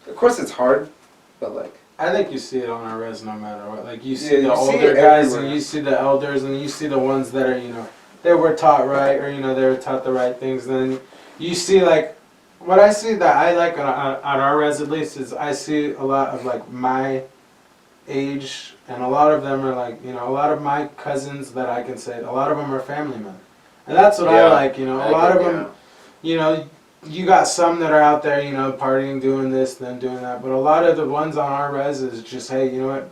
of course it's hard, but like I think you see it on our res no matter what. Like you see the older guys and you see the elders and you see the ones that are they were taught right or they were taught the right things. And then you see like what I see that I like on our res at least is I see a lot of like my age, and a lot of them are like, a lot of my cousins that I can say, a lot of them are family men. And that's what I like, a lot of them, you got some that are out there, partying, doing this, then doing that, but a lot of the ones on our res is just, hey, you know what,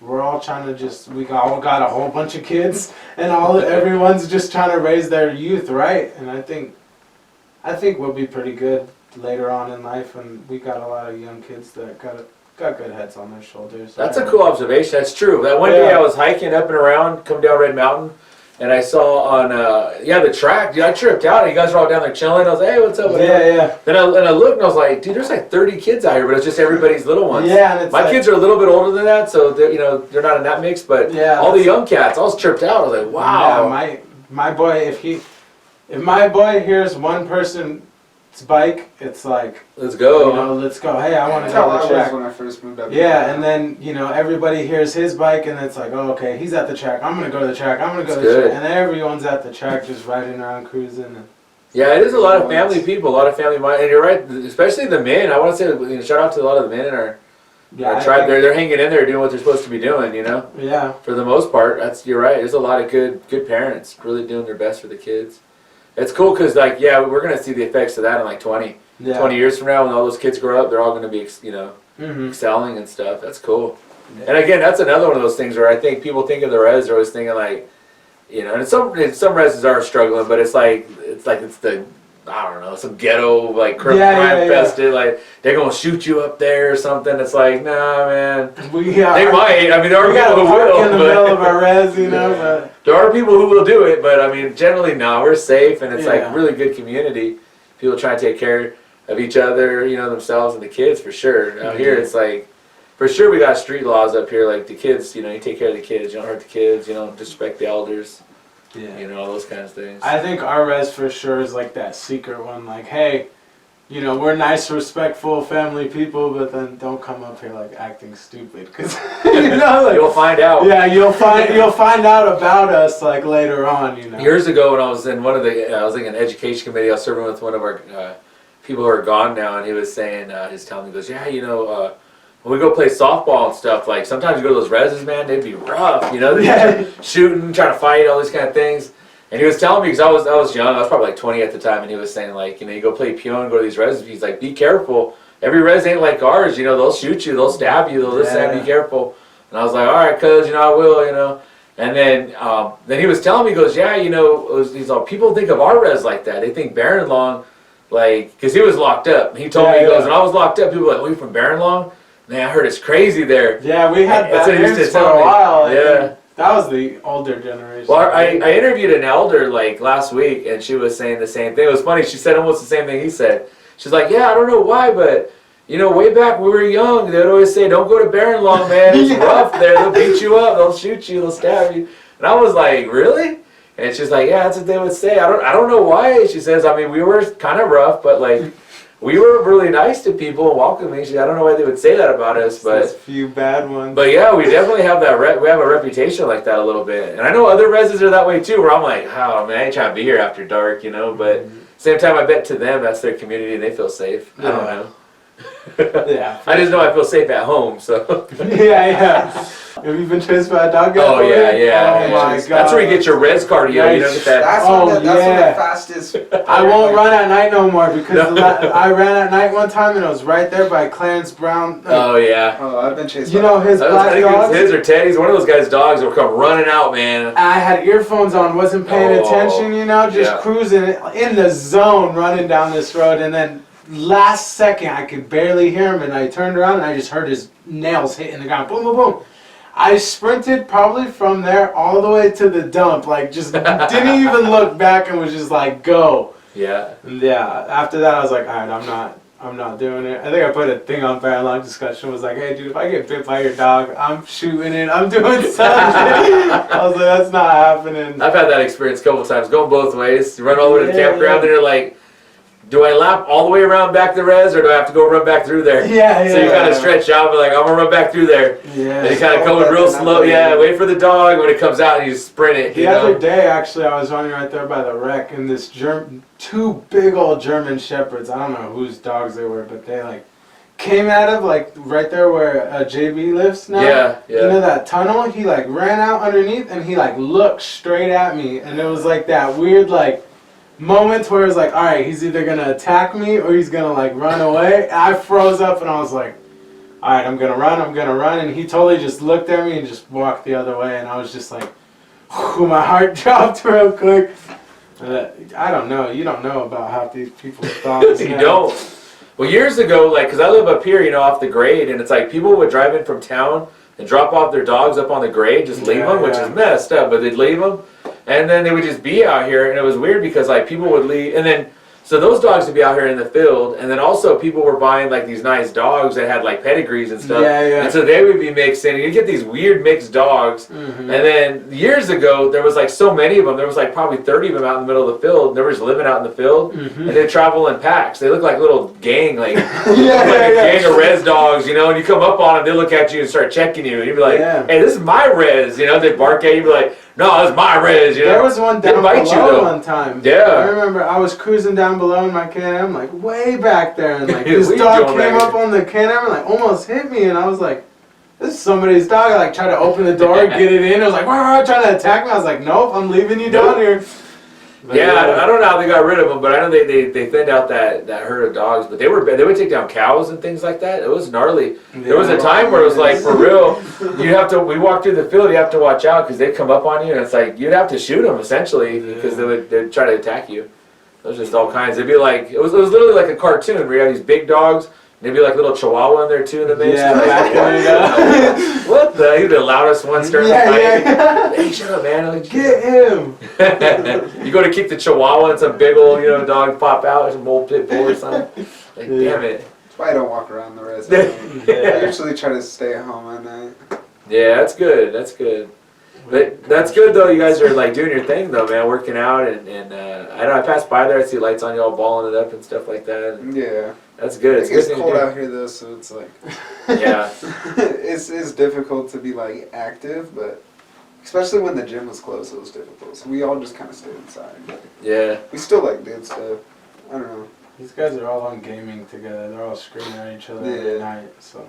we're all trying to we all got a whole bunch of kids, and everyone's just trying to raise their youth, right? And I think we'll be pretty good later on in life, and we got a lot of young kids that got good heads on their shoulders. That's a cool observation. That's true. That one day I was hiking up and around, come down Red Mountain, and I saw on the track. Dude, I tripped out. And you guys were all down there chilling. I was like, hey, what's up? Yeah. Then I looked and I was like, dude, there's like 30 kids out here, but it's just everybody's little ones. Yeah, and it's my kids are a little bit older than that, so they're not in that mix. But all the young cats, I was tripped out. I was like, wow. Yeah, my boy, if my boy hears one person's bike, it's like, let's go. Let's go. Hey, I want to go go to the track. When I first moved up. Yeah, and then everybody hears his bike, and it's like, oh, okay, he's at the track. I'm gonna go to the track. I'm gonna go to the track, and everyone's at the track just riding around, cruising. And yeah, it is a lot of family people, a lot of family mind, and you're right, especially the men. I want to say, shout out to a lot of the men in our tribe. They're hanging in there doing what they're supposed to be doing. Yeah. For the most part, you're right. There's a lot of good parents really doing their best for the kids. It's cool because, we're going to see the effects of that in 20 years from now when all those kids grow up. They're all going to be, excelling and stuff. That's cool. Yeah. And again, that's another one of those things where I think people think of the res, they're always thinking and some reses are struggling, but it's the I don't know, some ghetto, like, crime Yeah. infested, like, they're gonna shoot you up there or something. It's like, nah, man. We They might. I mean, there are we got people a who park will. in the but middle of our res, you know. But there are people who will do it, but I mean, generally, no, we're safe, and it's like Yeah. really good community. People try to take care of each other, you know, themselves and the kids for sure. Out here, it's like, for sure, we got street laws up here, like the kids, you know, you take care of the kids, you don't hurt the kids, you don't disrespect the elders, you know, all those kinds of things. I think our res for sure is like that secret one. Like, hey, you know, we're nice, respectful, family people, but then don't come up here like acting stupid, because you know, like, You'll find out. yeah, you'll find out about us like later on, you know. Years ago, when I was in one of the, I was in an education committee, I was serving with one of our people who are gone now, and he was saying, he was telling me, he goes, yeah, you know, when we go play softball and stuff, like sometimes you go to those reses, man, they'd be rough, you know, they'd be shooting, trying to fight, all these kind of things. And he was telling me, because I was young, I was probably like 20 at the time, and he was saying, like, you know, you go play peon, go to these reses, he's like, be careful. Every res ain't like ours, you know, they'll shoot you, they'll stab you, they'll this, that, be careful. And I was like, all right, cuz, you know, I will, you know. And then he was telling me, he goes, yeah, you know, he's like, people think of our res like that. They think Barren Long, like, because he was locked up. He told me, he goes, when I was locked up, people were like, oh, you from Barren Long? Man, I heard it's crazy there. Yeah, we had That's what he used to names for tell a me. while. Yeah. That was the older generation. Well, I interviewed an elder like last week, and she was saying the same thing. It was funny. She said almost the same thing he said. She's like, yeah, I don't know why, but you know, way back when we were young, they'd always say, don't go to Barren Long, man. It's rough there. They'll beat you up. They'll shoot you. They'll stab you. And I was like, really? And she's like, yeah, that's what they would say. I don't know why. She says, I mean, we were kind of rough, but like, we were really nice to people and welcoming. She, I don't know why they would say that about us, but there's a few bad ones. But yeah, we definitely have that. We have a reputation like that a little bit, and I know other reses are that way too. Where I'm like, oh man, I ain't trying to be here after dark, you know. But same time, I bet to them that's their community and they feel safe. I don't know. Yeah. I just know I feel safe at home. So. yeah. Have you been chased by a dog yet? Oh yeah. Oh my god. That's where you get your res cardio. You don't get that. That's Oh, one of the yeah. fastest. I won't run at night no more because I ran at night one time and it was right there by Clarence Brown. Oh yeah. Oh, I've been chased. You know his I black think dogs? it's his or Teddy's. One of those guys' dogs will come running out, man. I had earphones on, wasn't paying Oh, attention, you know, just yeah. cruising in the zone, running down this road, and then last second I could barely hear him, and I turned around and I just heard his nails hitting the ground, boom, boom, boom. I sprinted probably from there all the way to the dump, like just didn't even look back and was just like, go. Yeah. And yeah, after that I was like, all right, I'm not doing it. I think I put a thing on Fair and Long Discussion, was like, hey dude, if I get bit by your dog, I'm shooting it, I'm doing something. I was like, that's not happening. I've had that experience a couple of times, going both ways. You run all the way to the Yeah, campground, yeah. and you're like, do I lap all the way around back to the res, or do I have to go run back through there? Yeah, So you kind of stretch out, but like, I'm gonna run back through there. Yeah. And you kind of go real slow. Yeah, wait for the dog. When it comes out, and you sprint it. The You other know? day, actually, I was running right there by the wreck, and this two big old German shepherds, I don't know whose dogs they were, but they like came out of like right there where JB lives now. Yeah, You yeah. know that tunnel? He like ran out underneath, and he like looked straight at me, and it was like that weird like moment where it's like, all right, he's either gonna attack me or he's gonna like run away. I froze up and I was like, all right, I'm gonna run, and he totally just looked at me and just walked the other way, and I was just like, whew, my heart dropped real quick. I don't know. You don't know about half these people's thoughts. You don't. Well, years ago, like, because I live up here, you know, off the grade, and it's like people would drive in from town and drop off their dogs up on the grade, just leave them, which is messed up, but they'd leave them, and then they would just be out here, and it was weird because, like, people would leave, and then, so those dogs would be out here in the field, and then also people were buying, like, these nice dogs that had, like, pedigrees and stuff, and so they would be mixed in, and you get these weird mixed dogs, and then years ago, there was, like, so many of them, there was, like, probably 30 of them out in the middle of the field, and they were just living out in the field, and they'd travel in packs. They look like little gang, like, a gang of res dogs, you know, and you come up on them, they look at you and start checking you, and you'd be like, hey, this is my res, you know, they'd bark at you, you'd be like, no, that's my res, you know. There was one down below one time. Yeah. I remember I was cruising down below in my Can-Am, like way back there, and like this What dog you doing came back up on the Can-Am and like almost hit me, and I was like, this is somebody's dog. I like tried to open the door, get it in. It was like, wah, trying to attack me. I was like, nope, I'm leaving you down here. But yeah, I don't know how they got rid of them, but I know they thinned out that herd of dogs. But they would take down cows and things like that. It was gnarly. There was a time where it was like, for real, we walk through the field, you have to watch out because they'd come up on you, and it's like you'd have to shoot them essentially because they'd try to attack you. There's just all kinds. It'd be like it was literally like a cartoon where you have these big dogs. And there'd be like a little chihuahua in there too in the mix. Yeah, like, what the? You're the loudest one starting to fight. Hey, shut up, man! Like, Get him! You go to kick the chihuahua and some big old dog pop out, some old pit bull or something. Like, damn it. That's why I don't walk around the rest of the day. I usually try to stay at home at night. Yeah, that's good. That's good. But that's good though. You guys are like doing your thing though, man. Working out and I know I passed by there. I see lights on y'all balling it up and stuff like that. And Yeah. that's good. It's good cold out here though, so it's like Yeah. it's difficult to be like active, but especially when the gym was closed, it was difficult. So we all just kind of stayed inside. But Yeah. we still like did stuff. I don't know. These guys are all on gaming together. They're all screaming at each other every night. So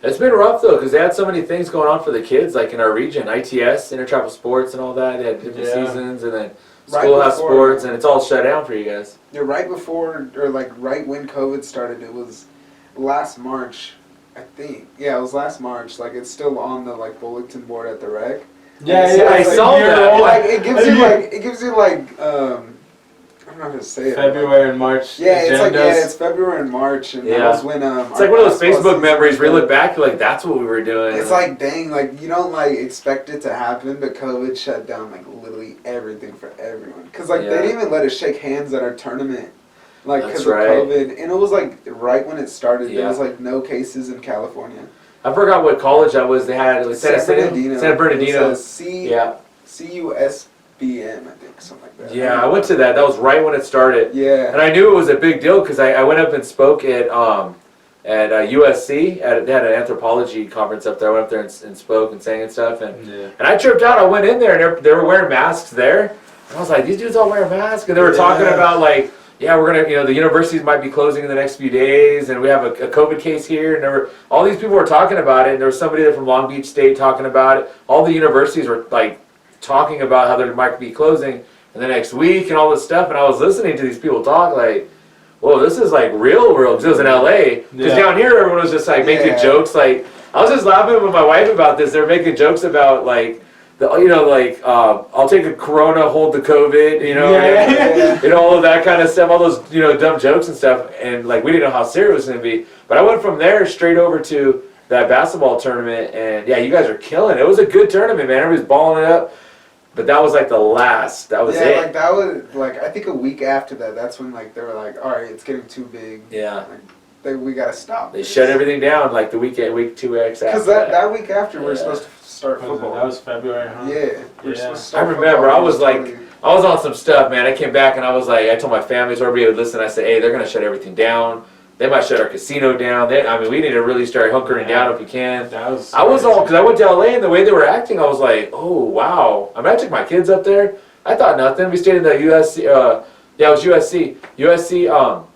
It's been rough though, because they had so many things going on for the kids, like in our region, ITS, intertribal sports, and all that. They had different seasons, and then schoolhouse sports, and it's all shut down for you guys. Yeah, right before, or like right when COVID started, it was last March, I think. Yeah, it was last March. Like it's still on the like bulletin board at the rec. I saw that. Like it gives you like I don't know how to say it. February and March. Yeah, it's like agendas. it's February and March, and that was when it's like one of those Facebook memories where you look back, you're like, that's what we were doing. It's like, dang, like you don't like expect it to happen, but COVID shut down like literally everything for everyone. Because like they didn't even let us shake hands at our tournament, like because of COVID, and it was like right when it started. There was like no cases in California. I forgot what college that was. They had San Bernardino. San Bernardino. CUSBM, I think, something like that. Yeah, I went to that. That was right when it started. Yeah. And I knew it was a big deal because I went up and spoke at USC. They had an anthropology conference up there. I went up there and spoke and sang and stuff. And I tripped out. I went in there and they were wearing masks there. And I was like, these dudes all wearing masks. And they were talking about like, yeah, we're going to, the universities might be closing in the next few days. And we have a COVID case here. And all these people were talking about it. And there was somebody there from Long Beach State talking about it. All the universities were like talking about how they might be closing in the next week and all this stuff. And I was listening to these people talk like, whoa, this is like real world. Because it was in LA. Because down here, everyone was just like making jokes. Like, I was just laughing with my wife about this. They were making jokes about like, I'll take a Corona, hold the COVID, all of that kind of stuff, all those, dumb jokes and stuff. And like, we didn't know how serious it was going to be. But I went from there straight over to that basketball tournament. And yeah, you guys are killing it. It was a good tournament, man. Everybody's balling it up. But that was like the last. That was it. Yeah, like that was like I think a week after that. That's when like they were like, all right, it's getting too big. Yeah. Like, we gotta stop. They shut everything down like the week 2X after. Because that week after we were supposed to start football. That was February, huh? Yeah. We were supposed to start I remember. I was on some stuff, man. I came back and I was like, I told my family, so everybody would listen. I said, hey, they're gonna shut everything down. They might shut our casino down. We need to really start hunkering down if we can. I was all, because I went to LA and the way they were acting, I was like, oh, wow. I took my kids up there. I thought nothing. We stayed in the USC, it was USC. USC,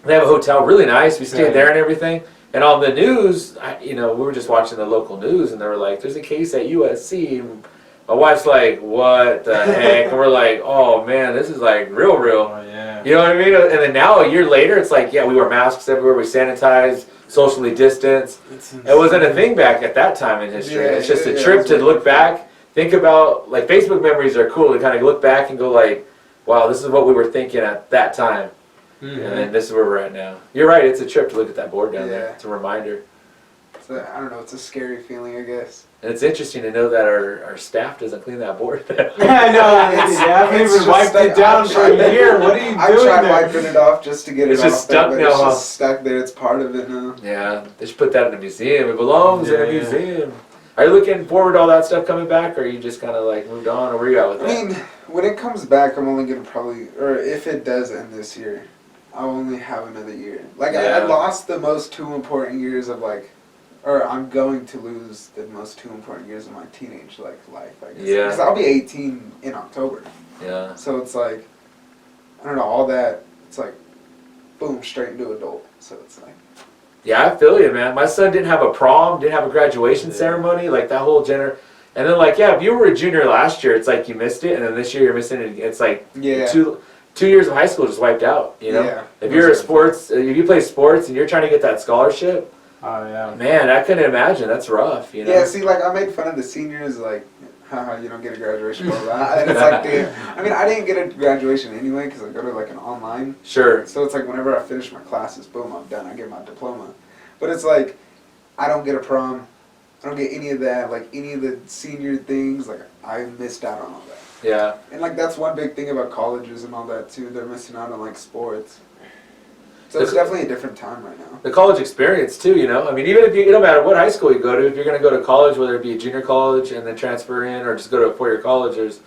they have a hotel, really nice. We stayed there and everything. And on the news, we were just watching the local news and they were like, there's a case at USC. And my wife's like, what the heck? And we're like, oh, man, this is like real. Oh, yeah. You know what I mean? And then now, a year later, it's like, yeah, we wear masks everywhere, we sanitize, socially distance. It wasn't a thing back at that time in history. It's just a trip to look back, think about, like, Facebook memories are cool to kind of look back and go like, wow, this is what we were thinking at that time. Mm-hmm. And then this is where we're at now. You're right, it's a trip to look at that board down there. It's a reminder. I don't know, it's a scary feeling, I guess. And it's interesting to know that our staff doesn't clean that board. I know. You haven't even wiped it down for a year. What are you doing? I've tried wiping it off just to get it off. It's just stuck now. It's just stuck there. It's part of it now. Yeah, they should put that in a museum. It belongs in a museum. Are you looking forward to all that stuff coming back, or are you just kind of like moved on, or where you at with that? I mean, when it comes back, I'm only going to or if it does end this year, I'll only have another year. Like, I lost the most two important years of like, or I'm going to lose the most two important years of my teenage life, I guess. Yeah. Because I'll be 18 in October. Yeah. So it's like, I don't know, all that, it's like, boom, straight into adult. So it's like. Yeah, I feel you, man. My son didn't have a prom, didn't have a graduation ceremony, like that whole and then like, if you were a junior last year, it's like you missed it, and then this year you're missing it. It's like 2 years of high school just wiped out, Yeah. If you're if you play sports and you're trying to get that scholarship, oh yeah, man, I couldn't imagine. That's rough, Yeah, see, like I made fun of the seniors, like haha, you don't get a graduation for that. And it's like, dude, I mean, I didn't get a graduation anyway because I go to like an online. Sure. So it's like whenever I finish my classes, boom, I'm done. I get my diploma. But it's like, I don't get a prom. I don't get any of that. Like any of the senior things, like I missed out on all that. Yeah. And like that's one big thing about colleges and all that too. They're missing out on like sports. So it's definitely a different time right now. The college experience too, you know. I mean, even if you, no matter what high school you go to, if you're going to go to college, whether it be a junior college and then transfer in, or just go to a four-year college, there's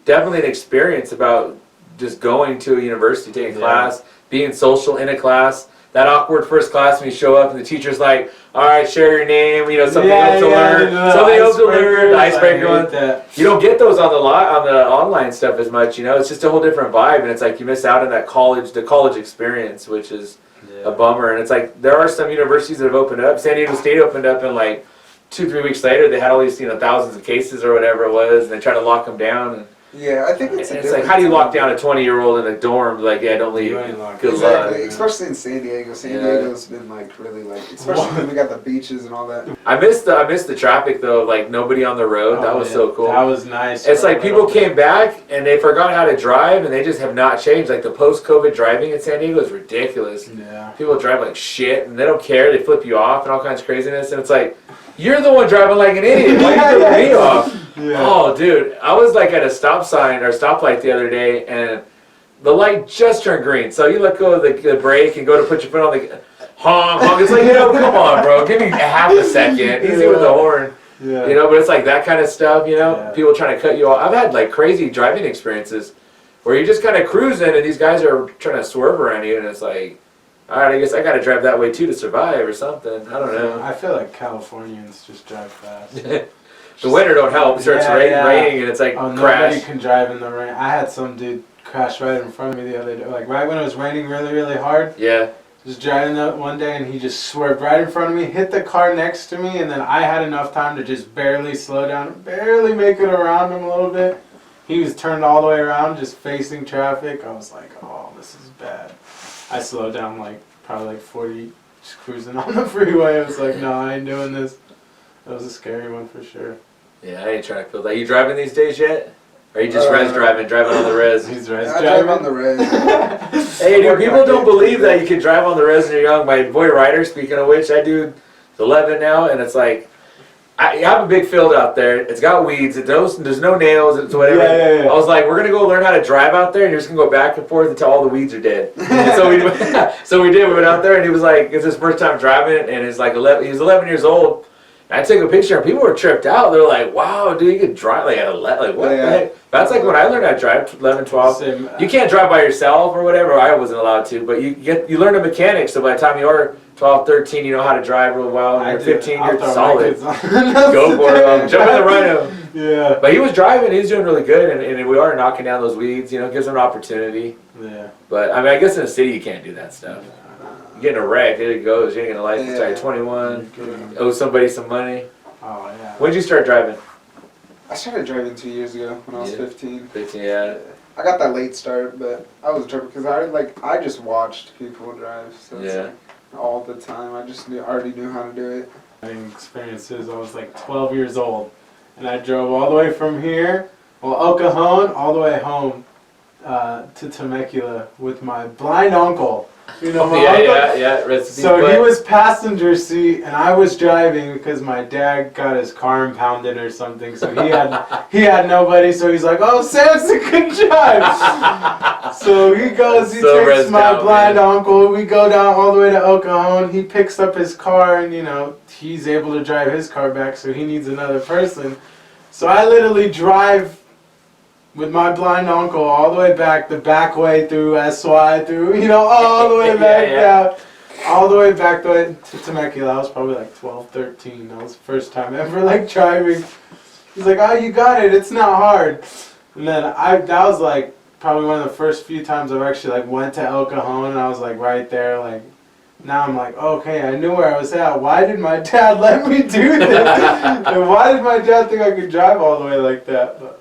definitely an experience about just going to a university, taking a class, being social in a class. That awkward first class when you show up and the teacher's like, "All right, share your name," you know, something else to learn, something else to learn. The icebreaker one. You don't get those on the online stuff as much, you know. It's just a whole different vibe, and it's like you miss out on that the college experience, which is a bummer. And it's like there are some universities that have opened up. San Diego State opened up, and like 2-3 weeks later, they had all these, you know, thousands of cases or whatever it was, and they tried to lock them down. And yeah, I think it's like, how do you lock down a 20-year-old in a dorm? Like, yeah, don't leave. Good luck. Exactly, especially in San Diego. San Diego's been like really like, especially when we got the beaches and all that. I missed the traffic though. Like nobody on the road. That was so cool. That was nice. It's like people came back and they forgot how to drive, and they just have not changed. Like the post-COVID driving in San Diego is ridiculous. Yeah. People drive like shit, and they don't care. They flip you off and all kinds of craziness. And it's like, you're the one driving like an idiot. Why are you flipping me off? Yeah. Oh, dude, I was like at a stop sign or stoplight the other day, and the light just turned green. So you let go of the brake and go to put your foot on the honk, honk. It's like, you know, come on, bro, give me a half a second. Easy with the horn. Yeah. You know, but it's like that kind of stuff, you know, people trying to cut you off. I've had like crazy driving experiences where you're just kind of cruising and these guys are trying to swerve around you, and it's like, all right, I guess I got to drive that way too to survive or something. I don't know. I feel like Californians just drive fast. The winter don't help. It starts raining and it's like crash. Nobody can drive in the rain. I had some dude crash right in front of me the other day. Like right when it was raining really, really hard. Yeah. Just driving up one day and he just swerved right in front of me, hit the car next to me, and then I had enough time to just barely slow down, barely make it around him a little bit. He was turned all the way around, just facing traffic. I was like, oh, this is bad. I slowed down like probably like 40, just cruising on the freeway. I was like, no, I ain't doing this. That was a scary one for sure. Yeah, I ain't trying to feel that. You driving these days yet? Or are you just driving on the res? He's res I driving. drive on the res. Hey, dude, people don't believe that you can drive on the res when you're young. My boy Ryder, speaking of which, that dude's 11 now, and it's like, I have a big field out there. It's got weeds. There's no nails. It's whatever. Yeah. I was like, we're gonna go learn how to drive out there, and you're just gonna go back and forth until all the weeds are dead. And so we did. We went out there, and he was like, it's his first time driving, and it's like 11. He was 11 years old. And I took a picture, and people were tripped out. They're like, wow, dude, you can drive like at 11. Like what the heck? That's like when I learned how to drive, 11, 12. You can't drive by yourself or whatever. I wasn't allowed to, but you learn the mechanics. So by the time you're 12, 13, you know how to drive real well. And you're 15, you're solid. Go for it. Jump in the Rhino. Yeah. But he was driving. He was doing really good, and we are knocking down those weeds. You know, gives him an opportunity. Yeah. But I mean, I guess in the city you can't do that stuff. You get in a wreck, there it goes. You ain't gonna license until you're 21. Owe somebody some money. Oh yeah. When did you start driving? I started driving 2 years ago when I was 15. 15, yeah. I got that late start, but I was driving because I just watched people drive. So it's like all the time. I just already knew how to do it. Experiences. I was like 12 years old, and I drove all the way from here, El Cajon, all the way home to Temecula with my blind uncle. You know, my uncle? So he was passenger seat, and I was driving because my dad got his car impounded or something. So he had nobody. So he's like, "Oh, Samson can drive." So he takes my blind uncle. We go down all the way to El Cajon. He picks up his car, and you know he's able to drive his car back. So he needs another person. So I literally drive with my blind uncle all the way back, the back way through SY, through, you know, all the way back down. All the way back to Temecula. I was probably like 12, 13. That was the first time ever like driving. He's like, oh, you got it. It's not hard. And then that was like probably one of the first few times I've actually like went to El Cajon, and I was like right there. Like now I'm like, okay, I knew where I was at. Why did my dad let me do this? And why did my dad think I could drive all the way like that? But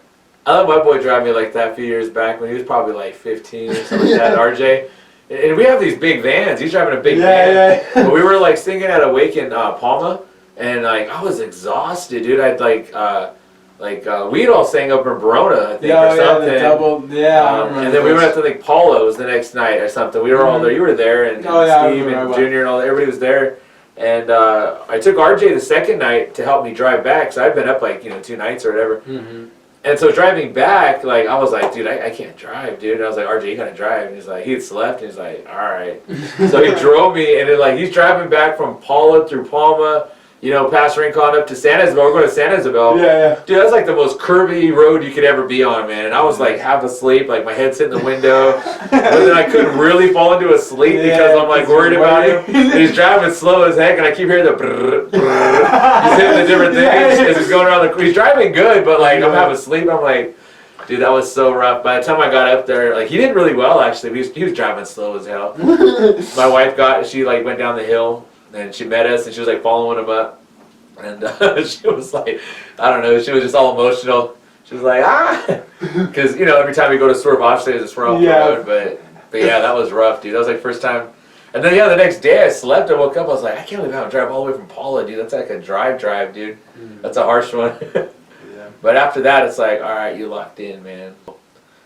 I let my boy drive me like that a few years back when he was probably like 15 or something like that, RJ. And we have these big vans. He's driving a big van. But we were like singing at a wake in Palma, and like I was exhausted, dude. I'd like we'd all sang up in Verona, I think, Yeah, or yeah, something. the double, yeah. I remember And then we those. went to like Paulo's the next night or something. We were all there. You were there, and Oh, yeah, I Steve and remember. Junior and all. Everybody was there. And I took RJ the second night to help me drive back. So I'd been up like 2 nights or whatever. Mhm. And so driving back, like I was like, dude, I can't drive, dude. And I was like, RJ, you gotta drive. And he's like, he had slept. And he's like, all right. So he drove me, and then like he's driving back from Paula through Palma, past Rincon up to San Isabel. We're going to San Isabel. Yeah. Dude, that's like the most curvy road you could ever be on, man. And I was like half asleep, like my head's in the window. But then I couldn't really fall into a sleep because I'm like worried about him. And he's driving slow as heck, and I keep hearing the brrr, brrr. He's hitting the different things as he's going around the. He's driving good, but like I'm half asleep. I'm like, dude, that was so rough. By the time I got up there, like he did really well actually. He was driving slow as hell. My wife she like went down the hill. And she met us, and she was like following him up, and she was like, I don't know, she was just all emotional. She was like, because every time we go to swerve off, there's a swerve off the road, but yeah, that was rough, dude. That was like first time. And then the next day I slept, I woke up, I was like, I can't believe I'm driving all the way from Paula, dude. That's like a drive, dude. That's a harsh one. But after that, it's like, all right, you locked in, man.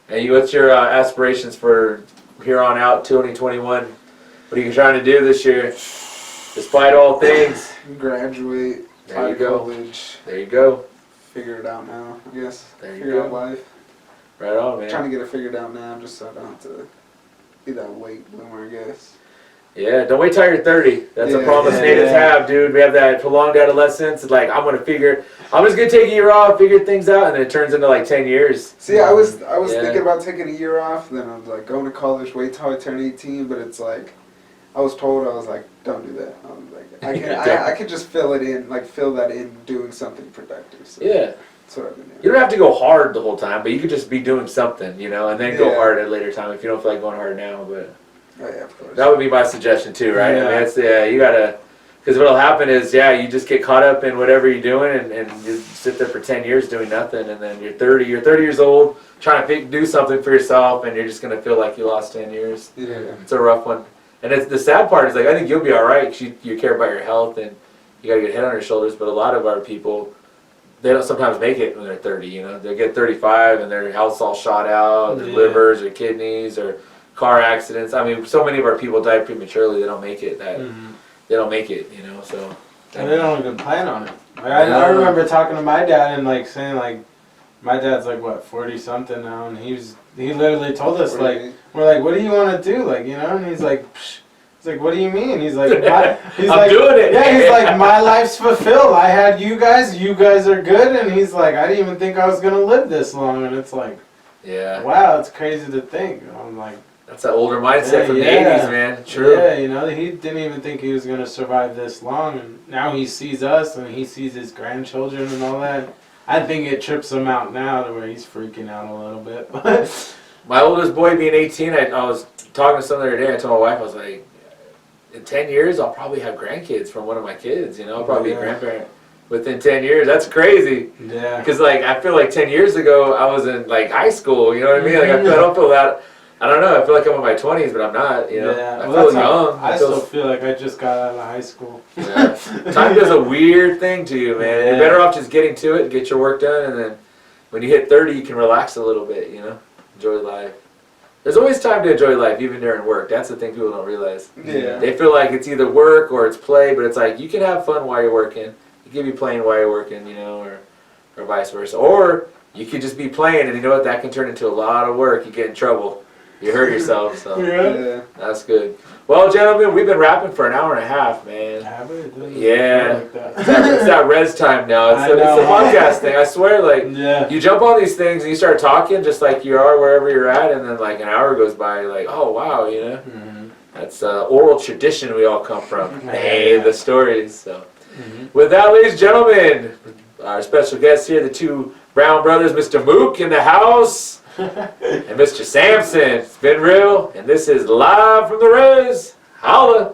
And what's your aspirations for here on out, 2021? What are you trying to do this year? Despite all things. Graduate. There you go. College. There you go. Figure it out now, I guess. There you Figure go. out life. Right on, man. Trying to get it figured out now just so I don't have to be that late bloomer, I guess. Yeah, don't wait till you're 30. That's a Yeah, promise natives have, dude. We have that prolonged adolescence. It's like, I'm just going to take a year off, figure things out, and then it turns into like 10 years. See, I was Yeah. thinking about taking a year off, then I was like going to college, wait till I turn 18, but it's like, I was told, I was like, don't do that. I was like, I could just fill that in doing something productive. So Yeah. that's what I've been doing. You don't have to go hard the whole time, but you could just be doing something, and then go Yeah. hard at a later time if you don't feel like going hard now. But Oh yeah, of course. that would be my suggestion too, right? Yeah. I mean, you gotta, because what'll happen is, you just get caught up in whatever you're doing, and you sit there for 10 years doing nothing, and then you're 30 years old, trying to do something for yourself, and you're just gonna feel like you lost 10 years. Yeah. It's a rough one. And the sad part is, like, I think you'll be all right because you care about your health and you got a good head on your shoulders. But a lot of our people, they don't sometimes make it when they're 30. They get 35 and their health's all shot out, their livers or kidneys or car accidents. I mean, so many of our people die prematurely. They don't make it. They don't make it. So. And they don't even plan on it. I remember talking to my dad and like saying like, my dad's like what 40 something now, and he literally told us like, we're like, what do you want to do, like, and he's like, psh. He's like, what do you mean? He's like, I'm doing it. Yeah, he's like, my life's fulfilled. I had you guys are good, and he's like, I didn't even think I was gonna live this long, and it's like, yeah, wow, it's crazy to think. And I'm like, that's that older mindset from the 80s, man. True. Yeah, he didn't even think he was gonna survive this long, and now he sees us and he sees his grandchildren and all that. I think it trips him out now to where he's freaking out a little bit. My oldest boy being 18, I was talking to someone the other day. I told my wife, I was like, in 10 years, I'll probably have grandkids from one of my kids. I'll probably be a grandparent within 10 years. That's crazy. Yeah. Because, like, I feel like 10 years ago, I was in, like, high school. You know what I mean? Like, I don't feel that. I don't know. I feel like I'm in my 20s, but I'm not. Yeah. I feel young. I still feel like I just got out of high school. Yeah. Time does a weird thing to you, man. You're better off just getting to it and get your work done. And then when you hit 30, you can relax a little bit, enjoy life. There's always time to enjoy life, even during work. That's the thing people don't realize. Yeah. They feel like it's either work or it's play, but it's like you can have fun while you're working. You can be playing while you're working, or vice versa. Or you could just be playing, and you know what? That can turn into a lot of work. You get in trouble. You hurt yourself. So Yeah. that's good. Well, gentlemen, we've been rapping for an hour and a half, man. Yeah. It's that res time now. It's the podcast thing. I swear, like, you jump on these things and you start talking just like you are wherever you're at, and then like an hour goes by, you're like, oh wow, That's oral tradition we all come from. Hey, the stories. So, with that, ladies and gentlemen, our special guests here, the two Brown brothers, Mr. Mook in the house. And Mr. Samson, it's been real, and this is live from the res. Holla!